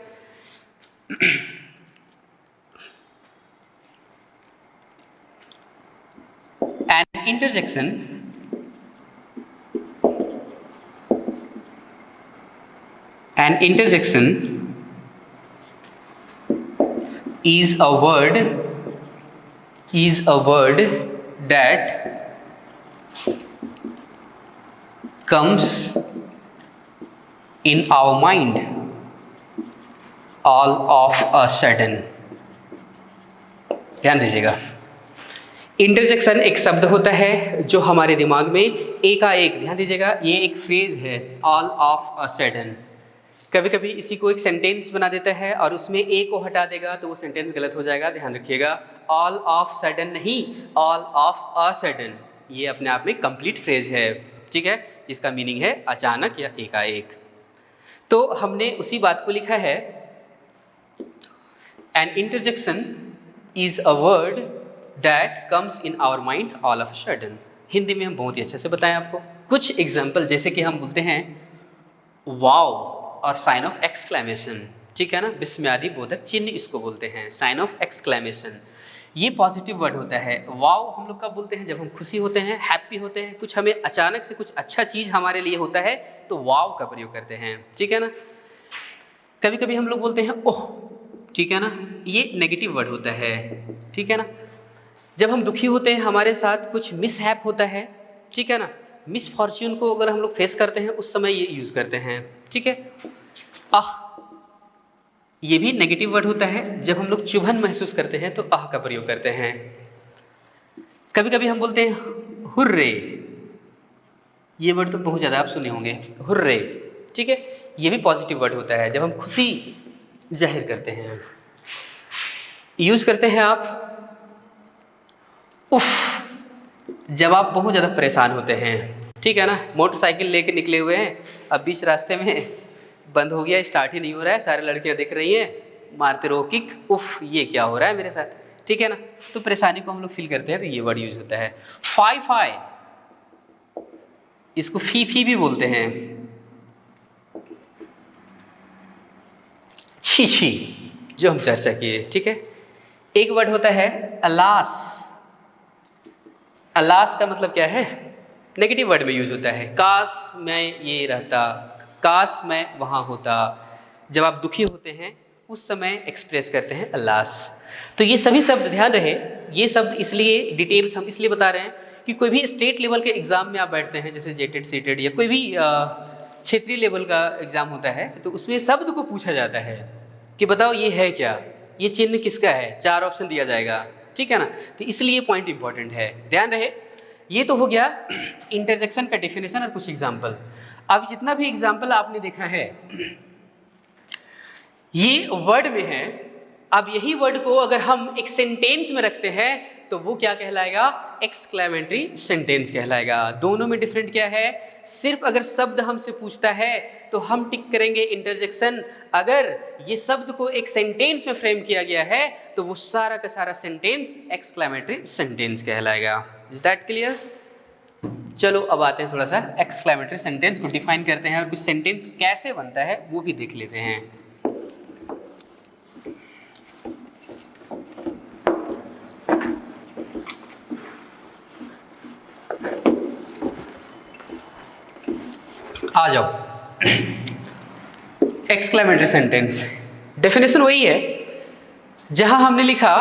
Speaker 1: An interjection is a word that comes in our mind all of a sudden। ध्यान दीजिएगा, इंटरजेक्शन एक शब्द होता है जो हमारे दिमाग में एकाएक, ध्यान दीजिएगा ये एक फ्रेज है, ऑल ऑफ अ सडन। कभी कभी इसी को एक सेंटेंस बना देता है और उसमें ए को हटा देगा तो वो सेंटेंस गलत हो जाएगा, ध्यान रखिएगा। ऑल ऑफ सडन नहीं, ऑल ऑफ अ सडन, ये अपने आप में कंप्लीट फ्रेज है, ठीक है, जिसका मीनिंग है अचानक या एकाएक। तो हमने उसी बात को लिखा है, an interjection is a word that comes in our mind all of sudden. Hindi में हम बहुत ही अच्छे से बताएं आपको। कुछ एग्जाम्पल, जैसे कि हम बोलते हैं वाओ और साइन ऑफ एक्सक्लेमेशन, ठीक है ना, विस्मयादि बोधक चिन्ह इसको बोलते हैं, साइन ऑफ एक्सक्लेमेशन। ये पॉजिटिव वर्ड होता है। वाओ हम लोग कब बोलते हैं, जब हम खुशी होते हैं, हैप्पी होते हैं, कुछ हमें अचानक से कुछ अच्छा चीज हमारे लिए होता है तो वाओ का प्रयोग करते हैं, ठीक है ना। कभी कभी हम लोग बोलते हैं ओह, ठीक है ना, ये नेगेटिव वर्ड होता है, ठीक है ना। जब हम दुखी होते हैं, हमारे साथ कुछ मिसहैप होता है, ठीक है ना, मिसफॉर्च्यून को अगर हम लोग फेस करते हैं उस समय ये यूज करते हैं, ठीक है। आह, ये भी नेगेटिव वर्ड होता है। जब हम लोग चुभन महसूस करते हैं तो आह का प्रयोग करते हैं। कभी कभी हम बोलते हैं हुर्रे, ये वर्ड तो बहुत ज्यादा आप सुने होंगे, हुर्रे, ठीक है, ये भी पॉजिटिव वर्ड होता है जब हम खुशी जाहिर करते हैं। यूज करते हैं आप उफ, जब आप बहुत ज़्यादा परेशान होते हैं, ठीक है ना, मोटरसाइकिल लेके निकले हुए हैं, अब बीच रास्ते में बंद हो गया, स्टार्ट ही नहीं हो रहा है, सारे लड़कियां दिख रही हैं, मारते रहो किक, उफ ये क्या हो रहा है मेरे साथ, ठीक है ना। तो परेशानी को हम लोग फील करते हैं तो ये वर्ड यूज होता है। फाई फाई, इसको फी फी भी बोलते हैं, छी छी जो हम चर्चा किए, ठीक है। एक वर्ड होता है अलास, अलास का मतलब क्या है? नेगेटिव वर्ड में यूज होता है। काश मैं ये रहता, काश मैं वहाँ होता। जब आप दुखी होते हैं उस समय एक्सप्रेस करते हैं अल्लास। तो ये सभी शब्द ध्यान रहे, ये शब्द इसलिए डिटेल्स हम इसलिए बता रहे हैं कि कोई भी स्टेट लेवल के एग्जाम में आप बैठते हैं, जैसे जेटेड सीटेड या कोई भी क्षेत्रीय लेवल का एग्जाम होता है, तो उसमें शब्द को पूछा जाता है कि बताओ ये है क्या, ये चिन्ह किसका है, 4 ऑप्शन दिया जाएगा, ठीक है ना। तो इसलिए पॉइंट इंपॉर्टेंट है, ध्यान रहे। ये तो हो गया इंटरजेक्शन का डेफिनेशन और कुछ एग्जाम्पल। अब जितना भी एग्जाम्पल आपने देखा है ये वर्ड में है। अब यही वर्ड को अगर हम एक सेंटेंस में रखते हैं तो वो क्या कहलाएगा? एक्सक्लेमेटरी सेंटेंस कहलाएगा। दोनों में डिफरेंट क्या है? सिर्फ अगर शब्द हमसे पूछता है तो हम टिक करेंगे इंटरजेक्शन। अगर ये शब्द को एक सेंटेंस में फ्रेम किया गया है तो वो सारा का सारा सेंटेंस एक्सक्लेमेटरी सेंटेंस कहलाएगा। Is that clear? चलो अब आते हैं थोड़ा सा एक्सक्लेमेटरी सेंटेंस को डिफाइन करते हैं और कुछ सेंटेंस कैसे बनता है वो भी देख लेते हैं। आ जाओ। एक्सक्लेमेटरी सेंटेंस डेफिनेशन वही है जहां हमने लिखा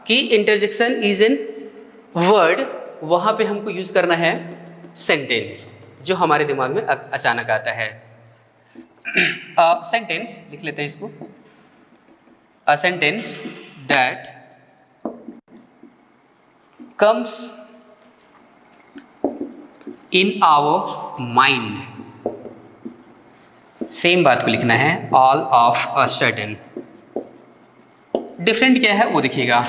Speaker 1: कि इंटरजेक्शन इज एन वर्ड, वहां पे हमको यूज करना है सेंटेंस, जो हमारे दिमाग में अचानक आता है। सेंटेंस लिख लेते हैं इसको। A sentence that comes in our mind, same बात को लिखना है, all of a sudden. Different क्या है वो देखिएगा।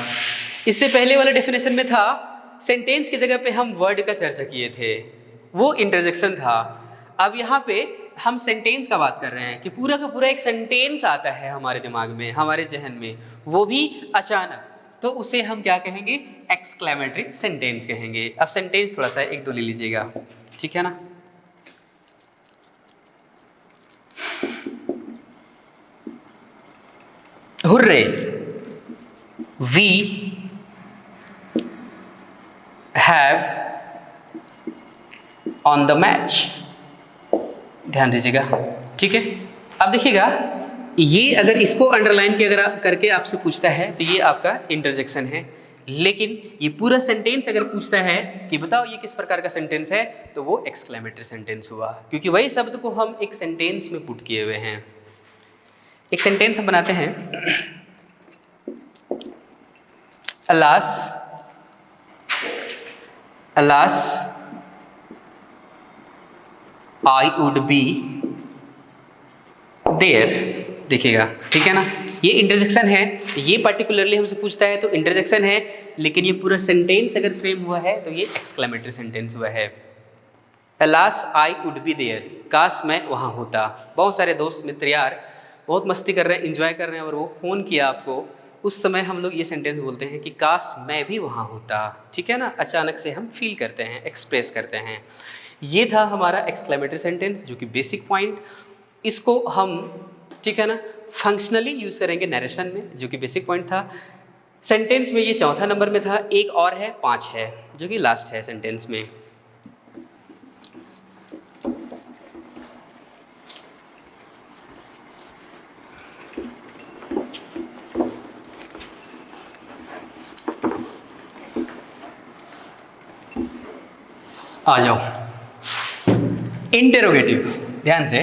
Speaker 1: इससे पहले वाले डेफिनेशन में था सेंटेंस की जगह पे हम वर्ड का चर्चा किए थे, वो इंटरजेक्शन था। अब यहाँ पे हम सेंटेंस का बात कर रहे हैं कि पूरा का पूरा एक सेंटेंस आता है हमारे दिमाग में, हमारे जहन में, वो भी अचानक, तो उसे हम क्या कहेंगे? एक्सक्लेमेटरी सेंटेंस कहेंगे। अब सेंटेंस थोड़ा सा एक दो ले लीजिएगा, ठीक है ना। Hurray, we have on the match. ध्यान दीजिएगा, ठीक है। अब देखिएगा, ये अगर इसको अंडरलाइन के अगर करके आपसे पूछता है तो ये आपका इंटरजेक्शन है, लेकिन ये पूरा सेंटेंस अगर पूछता है कि बताओ ये किस प्रकार का सेंटेंस है, तो वो एक्सक्लेमेटरी सेंटेंस हुआ, क्योंकि वही शब्द को हम एक सेंटेंस में पुट किए हुए हैं। एक सेंटेंस हम बनाते हैं, alas, alas I would be there. देखिएगा, ठीक है ना, ये इंटरजेक्शन है। ये पर्टिकुलरली हमसे पूछता है तो इंटरजेक्शन है, लेकिन ये पूरा सेंटेंस अगर फ्रेम हुआ है तो ये एक्सक्लेमेटरी सेंटेंस हुआ है। Alas I would be there, काश मैं वहाँ होता। बहुत सारे दोस्त मित्र यार बहुत मस्ती कर रहे हैं, इंजॉय कर रहे हैं, और वो फ़ोन किया आपको, उस समय हम लोग ये सेंटेंस बोलते हैं कि काश मैं भी वहाँ होता, ठीक है ना। अचानक से हम फील करते हैं, एक्सप्रेस करते हैं। ये था हमारा एक्सक्लेमेटरी सेंटेंस, जो कि बेसिक पॉइंट। इसको हम, ठीक है ना, फंक्शनली यूज़ करेंगे नरेशन में, जो कि बेसिक पॉइंट था। सेंटेंस में ये चौथा नंबर में था, एक और है 5 है, जो कि लास्ट है सेंटेंस में। आ जाओ इंटेरोगेटिव, ध्यान से।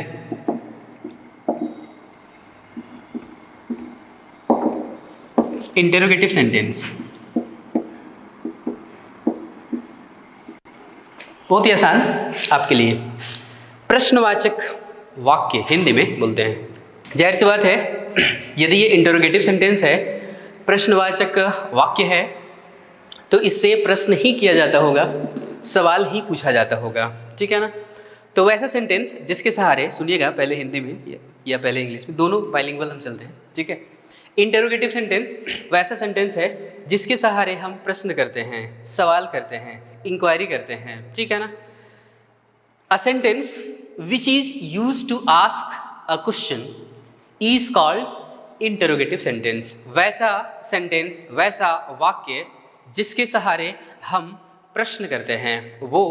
Speaker 1: इंटेरोगेटिव सेंटेंस बहुत ही आसान आपके लिए। प्रश्नवाचक वाक्य हिंदी में बोलते हैं। जाहिर सी बात है, यदि ये इंटेरोगेटिव सेंटेंस है, प्रश्नवाचक वाक्य है, तो इससे प्रश्न ही किया जाता होगा, सवाल ही पूछा जाता होगा, ठीक है ना। तो वैसा सेंटेंस जिसके सहारे, सुनिएगा, पहले हिंदी में या पहले इंग्लिश में, दोनों बाइलिंगुअल हम चलते हैं, ठीक है। इंटेरोगेटिव सेंटेंस वैसा सेंटेंस है जिसके सहारे हम प्रश्न करते हैं, सवाल करते हैं, इंक्वायरी करते हैं, ठीक है ना। A sentence which is used to ask a question is called interrogative sentence. वैसा सेंटेंस, वैसा वाक्य जिसके सहारे हम प्रश्न करते हैं वो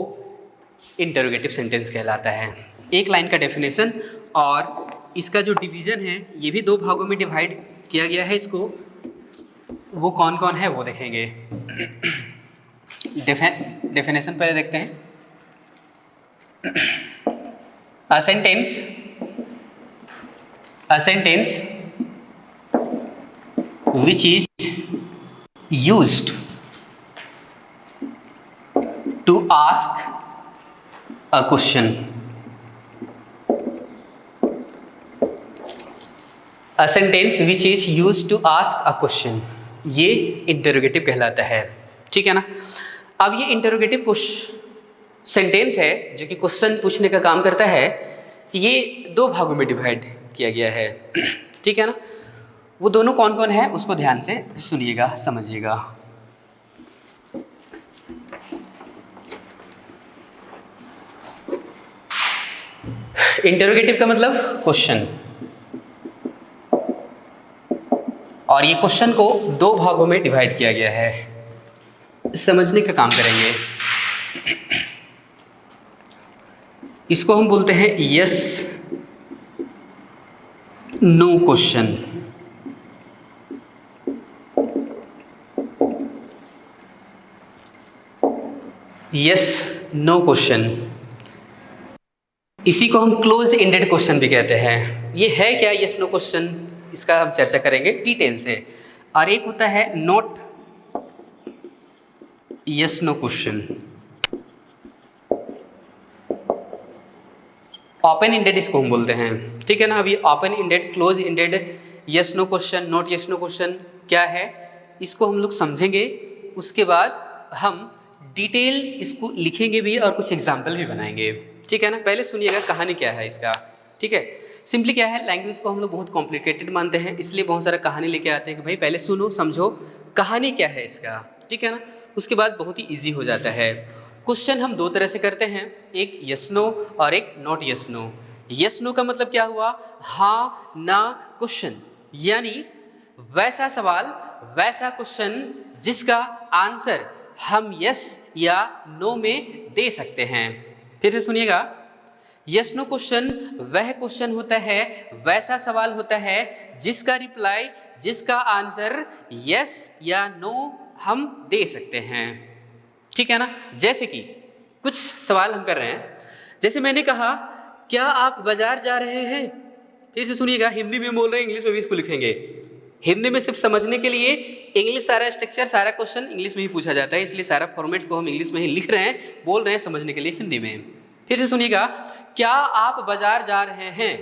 Speaker 1: इंटरोगेटिव सेंटेंस कहलाता है। एक लाइन का डेफिनेशन और इसका जो डिवीजन है ये भी दो भागों में डिवाइड किया गया है इसको, वो कौन कौन है वो देखेंगे। डेफिनेशन पहले देखते हैं। A sentence which is used to ask a question. A sentence which is used to ask a question, ये इंटरोगेटिव कहलाता है, ठीक है ना। अब ये इंटरोगेटिव सेंटेंस है जो कि क्वेश्चन पूछने का काम करता है, ये दो भागों में डिवाइड किया गया है, ठीक है ना। वो दोनों कौन कौन है उसको ध्यान से सुनिएगा, समझिएगा। इंटरोगेटिव का मतलब क्वेश्चन, और ये क्वेश्चन को दो भागों में डिवाइड किया गया है, समझने का काम करेंगे। इसको हम बोलते हैं yes no question. Yes no question, इसी को हम क्लोज एंडेड क्वेश्चन भी कहते हैं। ये है क्या यस नो क्वेश्चन, इसका हम चर्चा करेंगे डिटेल से। और एक होता है not yes no question, open ended इसको हम बोलते हैं, ठीक है ना। अभी open ended, close ended, yes no question, not yes no question क्या है इसको हम लोग समझेंगे। उसके बाद हम डिटेल इसको लिखेंगे भी और कुछ एग्जाम्पल भी बनाएंगे, ठीक है ना। पहले सुनिएगा कहानी क्या है इसका, ठीक है। सिंपली क्या है, लैंग्वेज को हम लोग बहुत कॉम्प्लिकेटेड मानते हैं, इसलिए बहुत सारा कहानी लेके आते हैं कि भाई पहले सुनो समझो कहानी क्या है इसका, ठीक है ना। उसके बाद बहुत ही ईजी हो जाता है। क्वेश्चन हम दो तरह से करते हैं, एक यस नो और एक not yes no. Yes no का मतलब क्या हुआ, हाँ ना क्वेश्चन, यानी वैसा सवाल वैसा क्वेश्चन जिसका आंसर हम यस या नो में दे सकते हैं। फिर से सुनिएगा, यस नो क्वेश्चन वह क्वेश्चन होता है, वैसा सवाल होता है जिसका रिप्लाई, जिसका आंसर यस या नो हम दे सकते हैं, ठीक है ना। जैसे कि कुछ सवाल हम कर रहे हैं, जैसे मैंने कहा क्या आप बाजार जा रहे हैं। फिर से सुनिएगा, हिंदी में बोल रहे हैं, इंग्लिश में भी इसको लिखेंगे। हिंदी में सिर्फ समझने के लिए इंग्लिश सारा स्ट्रक्चर, सारा क्वेश्चन इंग्लिश में ही पूछा जाता है, इसलिए सारा फॉर्मेट को हम इंग्लिश में ही लिख रहे हैं, बोल रहे हैं समझने के लिए हिंदी में। फिर से सुनिएगा, क्या आप बाजार जा रहे हैं,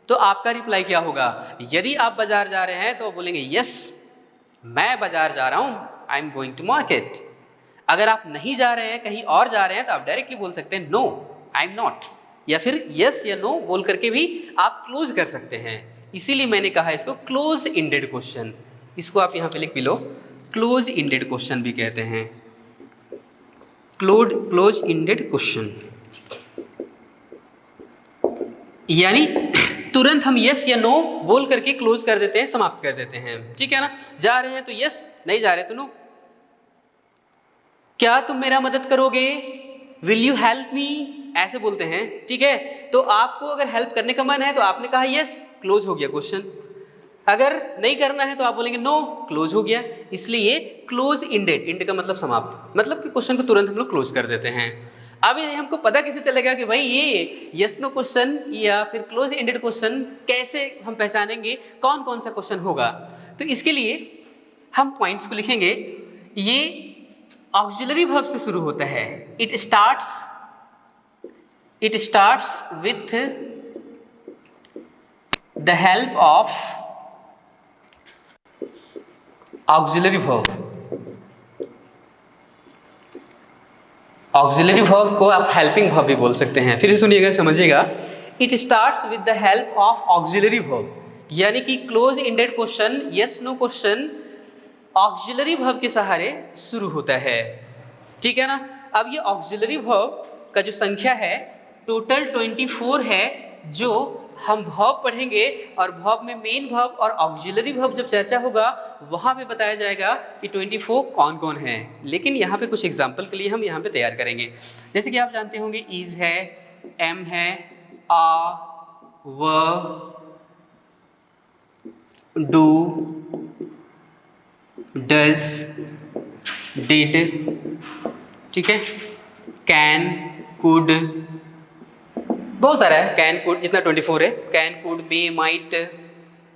Speaker 1: तो आपका रिप्लाई क्या होगा। यदि आप बाजार जा रहे हैं तो बोलेंगे यस मैं बाजार जा रहा हूं, I am going to market. अगर आप नहीं जा रहे हैं, कहीं और जा रहे हैं, तो आप डायरेक्टली बोल सकते हैं नो आई एम नॉट, या फिर यस या नो बोल करके भी आप क्लोज कर सकते हैं। इसीलिए मैंने कहा इसको क्लोज एंडेड क्वेश्चन, इसको आप यहां पे लिख भी लो, क्लोज एंडेड क्वेश्चन भी कहते हैं, क्लोज एंडेड क्वेश्चन। यानी तुरंत हम यस या नो बोल करके क्लोज कर देते हैं, समाप्त कर देते हैं, ठीक है ना। जा रहे हैं तो यस, नहीं जा रहे तो नो। क्या तुम मेरा मदद करोगे, विल यू हेल्प मी, ऐसे बोलते हैं, ठीक है। तो आपको अगर हेल्प करने का मन है तो आपने कहा यस, क्लोज हो गया क्वेश्चन। अगर नहीं करना है तो आप बोलेंगे नो, क्लोज हो गया। इसलिए क्लोज एंडेड, एंड का मतलब समाप्त, मतलब कि क्वेश्चन को तुरंत हम लोग क्लोज कर देते हैं। अब ये हमको पता कैसे चलेगा कि भाई ये यस नो क्वेश्चन या फिर क्लोज एंडेड क्वेश्चन कैसे हम पहचानेंगे, कौन कौन सा क्वेश्चन होगा। तो इसके लिए हम पॉइंट्स को लिखेंगे। ये ऑक्सिलरी वर्ब से शुरू होता है, it starts with the help of auxiliary verb. Auxiliary verb को आप हेल्पिंग वर्ब भी बोल सकते हैं। फिर सुनिएगा, समझिएगा, it starts with the help of auxiliary verb, यानी कि close ended question, yes no question auxiliary verb के सहारे शुरू होता है, ठीक है ना। अब ये ऑक्सिलरी वर्ब का जो संख्या है टोटल 24 है, जो हम वर्ब पढ़ेंगे और वर्ब में मेन वर्ब और ऑक्सिलरी वर्ब जब चर्चा होगा वहां पे बताया जाएगा कि 24 कौन कौन है। लेकिन यहाँ पे कुछ एग्जाम्पल के लिए हम यहाँ पे तैयार करेंगे। जैसे कि आप जानते होंगे इज है, एम है, आ, व, डू, डज, डिड, ठीक है, कैन, कुड, बहुत सारा है। कैन, कुड जितना 24 है, कैन, कुड, मे, माइट,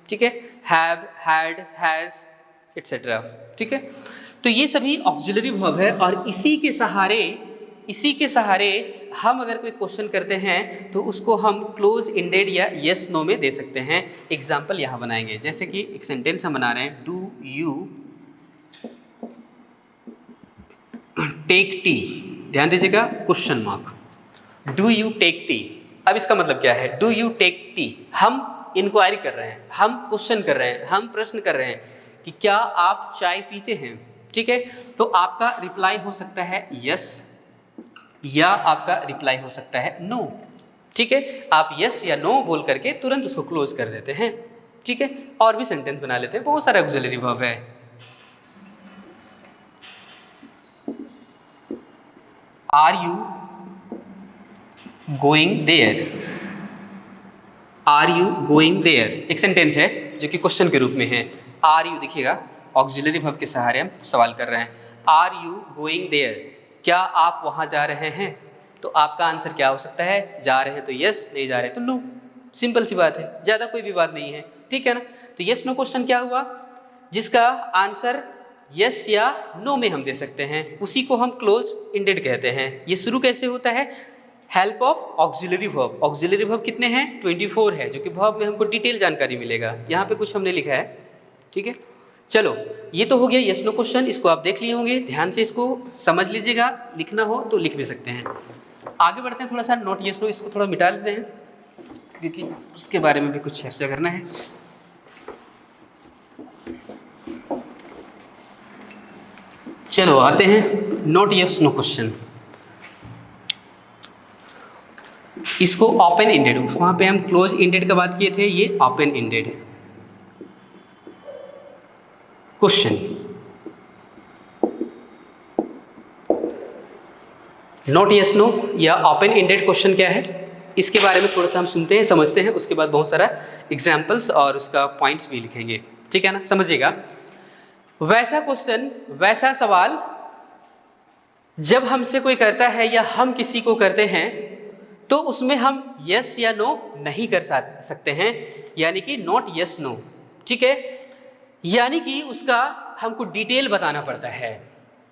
Speaker 1: ठीक है, हैव, हैड, हैज, एटसेट्रा, ठीक है। तो ये सभी ऑक्सिलरी वर्ब है और इसी के सहारे हम अगर कोई क्वेश्चन करते हैं तो उसको हम क्लोज इंडेड या यस नो में दे सकते हैं। एग्जाम्पल यहाँ बनाएंगे, जैसे कि एक सेंटेंस हम बना रहे हैं, डू यू टेक टी, ध्यान दीजिएगा, question mark, do you take tea. अब इसका मतलब क्या है, डू यू टेक टी, हम इंक्वायरी कर रहे हैं, हम क्वेश्चन कर रहे हैं, हम प्रश्न कर रहे हैं कि क्या आप चाय पीते हैं, ठीक है। तो आपका रिप्लाई हो सकता है यस या आपका रिप्लाई हो सकता है नो, ठीक है। आप यस या नो बोल करके तुरंत उसको क्लोज कर देते हैं, ठीक है। और भी सेंटेंस बना लेते हैं, बहुत सारे ऑक्सिलरी वर्ब है। Are you going there, are you going there एक सेंटेंस है जो कि क्वेश्चन के रूप में है। आर यू देखिएगा, ऑक्सिलरी वर्ब के सहारे हम सवाल कर रहे हैं, आर यू गोइंग देयर, क्या आप वहां जा रहे हैं। तो आपका आंसर क्या हो सकता है, जा रहे हैं तो यस, नहीं जा रहे तो नो। सिंपल सी बात है, ज्यादा कोई भी बात नहीं है, ठीक है ना। तो यस नो क्वेश्चन क्या हुआ, जिसका आंसर यस या नो में हम दे सकते हैं, उसी को हम क्लोज इंडेड कहते हैं। ये शुरू कैसे होता है, help of auxiliary verb. Auxiliary verb कितने हैं, 24 है, जो कि वर्ब में हमको डिटेल जानकारी मिलेगा। यहाँ पे कुछ हमने लिखा है, ठीक है। चलो, ये तो हो गया यस नो क्वेश्चन, इसको आप देख लिए होंगे, ध्यान से इसको समझ लीजिएगा, लिखना हो तो लिख भी सकते हैं। आगे बढ़ते हैं, थोड़ा सा नोट यस नो इसको थोड़ा मिटा लेते हैं क्योंकि उसके बारे में भी कुछ चर्चा करना है। चलो आते हैं नोट यस नो क्वेश्चन। इसको ओपन इंडेड, वहां पे हम क्लोज इंडेड का बात किए थे, ये open ended question. Not yes no या ओपन इंडेड क्वेश्चन क्या है, इसके बारे में थोड़ा सा हम सुनते हैं, समझते हैं, उसके बाद बहुत सारा एग्जाम्पल्स और उसका पॉइंट्स भी लिखेंगे, ठीक है ना। समझिएगा, वैसा क्वेश्चन, वैसा सवाल जब हमसे कोई करता है या हम किसी को करते हैं तो उसमें हम यस या नो नहीं कर सकते हैं, यानी कि नॉट यस नो, ठीक है। यानी कि उसका हमको डिटेल बताना पड़ता है,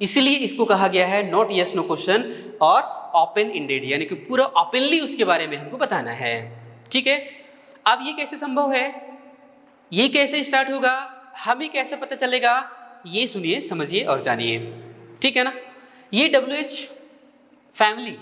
Speaker 1: इसलिए इसको कहा गया है नॉट यस नो क्वेश्चन और ओपन इंडेड, यानी कि पूरा ओपनली उसके बारे में हमको बताना है, ठीक है। अब ये कैसे संभव है, ये कैसे स्टार्ट होगा, हमें कैसे पता चलेगा, ये सुनिए, समझिए और जानिए, ठीक है ना। ये WH फैमिली,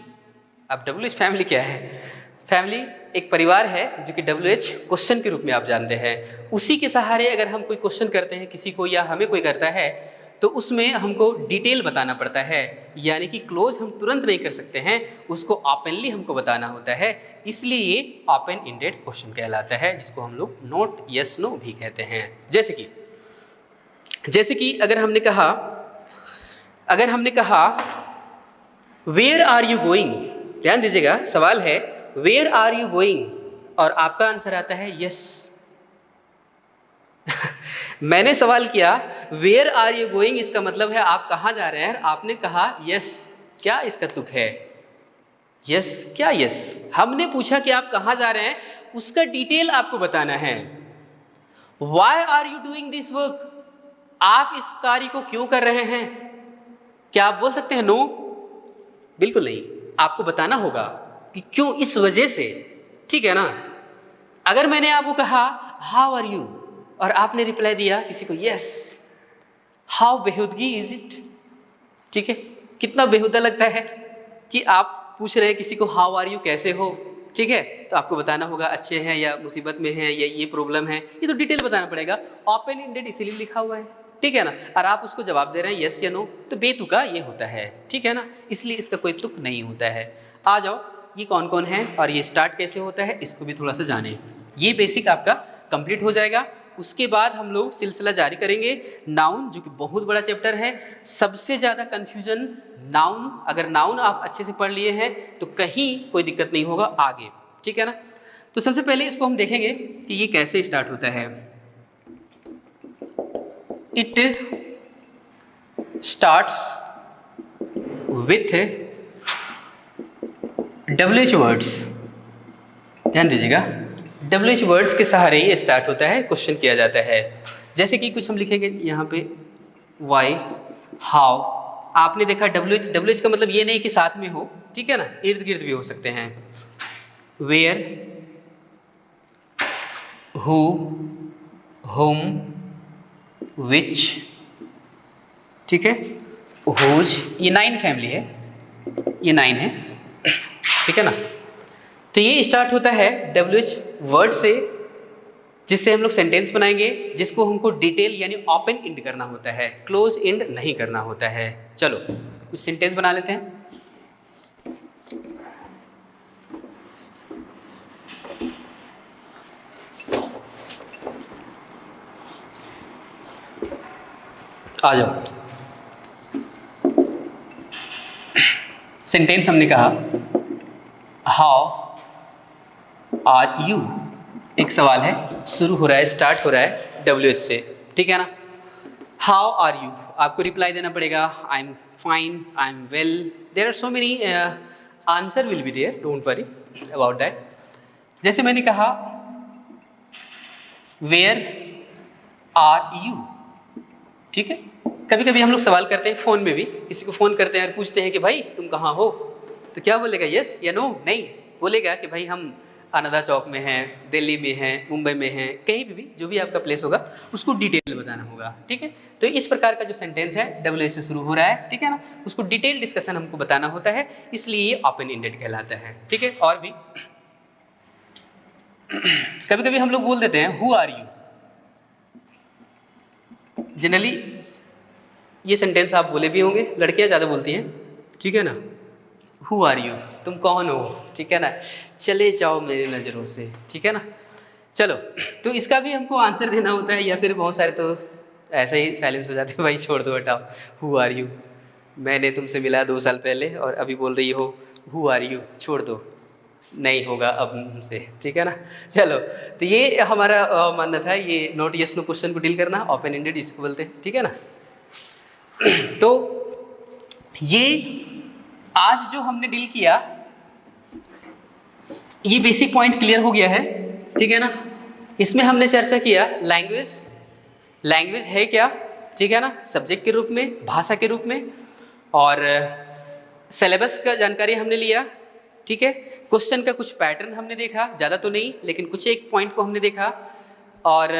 Speaker 1: अब WH फैमिली क्या है, फैमिली एक परिवार है जो कि WH क्वेश्चन के रूप में आप जानते हैं। उसी के सहारे अगर हम कोई क्वेश्चन करते हैं किसी को या हमें कोई करता है तो उसमें हमको डिटेल बताना पड़ता है, यानी कि क्लोज हम तुरंत नहीं कर सकते हैं, उसको ओपनली हमको बताना होता है, इसलिए ये ओपन इंडेड क्वेश्चन कहलाता है, जिसको हम लोग नॉट यस नो भी कहते हैं। जैसे कि अगर हमने कहा वेयर आर यू गोइंग, ध्यान दीजिएगा, सवाल है वेयर आर यू गोइंग और आपका आंसर आता है यस। मैंने सवाल किया वेयर आर यू गोइंग, इसका मतलब है आप कहाँ जा रहे हैं, आपने कहा यस, क्या इसका तुक है, यस क्या यस। हमने पूछा कि आप कहाँ जा रहे हैं, उसका डिटेल आपको बताना है। Why are you doing this work, आप इस कार्य को क्यों कर रहे हैं, क्या आप बोल सकते हैं नो, बिल्कुल नहीं, आपको बताना होगा कि क्यों, इस वजह से, ठीक है ना। अगर मैंने आपको कहा हाउ आर यू और आपने रिप्लाई दिया किसी को यस, हाउ बेहुदगी इज इट, ठीक है, कितना बेहुदा लगता है कि आप पूछ रहे हैं किसी को हाउ आर यू, कैसे हो, ठीक है। तो आपको बताना होगा अच्छे हैं या मुसीबत में हैं या ये प्रॉब्लम है, ये तो डिटेल बताना पड़ेगा। ओपन इंडेड इसीलिए लिखा हुआ है, ठीक है ना, और आप उसको जवाब दे रहे हैं यस या नो, तो बेतुका ये होता है, ठीक है ना, इसलिए इसका कोई तुक नहीं होता है। आ जाओ ये कौन कौन है और ये स्टार्ट कैसे होता है इसको भी थोड़ा सा जानें। ये बेसिक आपका कंप्लीट हो जाएगा। उसके बाद हम लोग सिलसिला जारी करेंगे नाउन, जो कि बहुत बड़ा चैप्टर है। सबसे ज़्यादा कन्फ्यूजन नाउन, अगर नाउन आप अच्छे से पढ़ लिए हैं तो कहीं कोई दिक्कत नहीं होगा आगे, ठीक है ना। तो सबसे पहले इसको हम देखेंगे कि ये कैसे स्टार्ट होता है। It starts with WH words. ध्यान दीजिएगा, WH वर्ड्स के सहारे ही स्टार्ट होता है, क्वेश्चन किया जाता है। जैसे कि कुछ हम लिखेंगे यहाँ पे वाई, हाउ। आपने देखा WH का मतलब ये नहीं कि साथ में हो, ठीक है ना, इर्द गिर्द भी हो सकते हैं। वेयर, हु, होम, विच, ठीक है, हुज। ये 9 फैमिली है, ये 9 है, ठीक है ना। तो ये स्टार्ट होता है WH वर्ड से, जिससे हम लोग सेंटेंस बनाएंगे, जिसको हमको डिटेल यानी ओपन एंड करना होता है, क्लोज एंड नहीं करना होता है। चलो कुछ सेंटेंस बना लेते हैं। आ जाओ। सेंटेंस हमने कहा हाउ आर यू। एक सवाल है, शुरू हो रहा है, स्टार्ट हो रहा है WH से, ठीक है ना। हाउ आर यू, आपको रिप्लाई देना पड़ेगा I am fine, I am well. There are so many answer will be there, don't worry about that. जैसे मैंने कहा वेयर आर यू, ठीक है। कभी कभी हम लोग सवाल करते हैं फ़ोन में भी, किसी को फ़ोन करते हैं और पूछते हैं कि भाई तुम कहाँ हो, तो क्या बोलेगा, यस या नो। नहीं बोलेगा कि भाई हम अनादा चौक में हैं, दिल्ली में हैं, मुंबई में हैं, कहीं भी जो भी आपका प्लेस होगा उसको डिटेल बताना होगा, ठीक है। तो इस प्रकार का जो सेंटेंस है WH से शुरू हो रहा है, ठीक है ना, उसको डिटेल डिस्कशन हमको बताना होता है, इसलिए ये ओपन एंडेड कहलाता है, ठीक है। और भी कभी कभी हम लोग बोल देते हैं हु आर यू। जनरली ये सेंटेंस आप बोले भी होंगे, लड़कियां ज़्यादा बोलती हैं, ठीक है ना। हु आर यू, तुम कौन हो, ठीक है ना, चले जाओ मेरी नज़रों से, ठीक है ना। चलो, तो इसका भी हमको आंसर देना होता है, या फिर बहुत सारे तो ऐसे ही साइलेंस हो जाते हैं, भाई छोड़ दो हटाओ। हु आर यू, मैंने तुमसे मिला 2 साल पहले और अभी बोल रही हो हु आर यू, छोड़ दो, नहीं होगा अब हमसे, ठीक है ना। चलो, तो ये हमारा मानना था, ये नॉट यस नो क्वेश्चन को डील करना, ओपन एंडेड इसको बोलते हैं, ठीक है ना। तो ये आज जो हमने डील किया, ये बेसिक पॉइंट क्लियर हो गया है, ठीक है ना। इसमें हमने चर्चा किया लैंग्वेज, लैंग्वेज है क्या, ठीक है ना, सब्जेक्ट के रूप में, भाषा के रूप में, और सिलेबस का जानकारी हमने लिया, ठीक है। क्वेश्चन का कुछ पैटर्न हमने देखा, ज़्यादा तो नहीं लेकिन कुछ एक पॉइंट को हमने देखा, और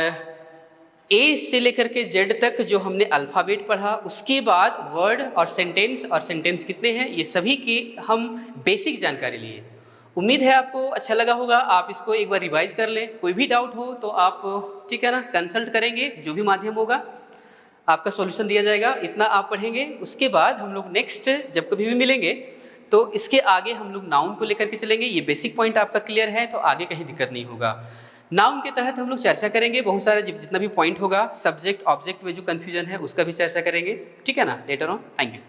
Speaker 1: A से लेकर के Z तक जो हमने अल्फ़ाबेट पढ़ा, उसके बाद वर्ड और सेंटेंस कितने हैं, ये सभी की हम बेसिक जानकारी लिए। उम्मीद है आपको अच्छा लगा होगा, आप इसको एक बार रिवाइज कर लें। कोई भी डाउट हो तो आप, ठीक है ना, कंसल्ट करेंगे, जो भी माध्यम होगा आपका सॉल्यूशन दिया जाएगा। इतना आप पढ़ेंगे, उसके बाद हम लोग नेक्स्ट जब कभी भी मिलेंगे तो इसके आगे हम लोग नाउन को लेकर के चलेंगे। ये बेसिक पॉइंट आपका क्लियर है तो आगे कहीं दिक्कत नहीं होगा। नाउन के तहत हम लोग चर्चा करेंगे बहुत सारा, जितना भी पॉइंट होगा, सब्जेक्ट ऑब्जेक्ट में जो कन्फ्यूजन है उसका भी चर्चा करेंगे, ठीक है ना, लेटर ऑन। Thank you.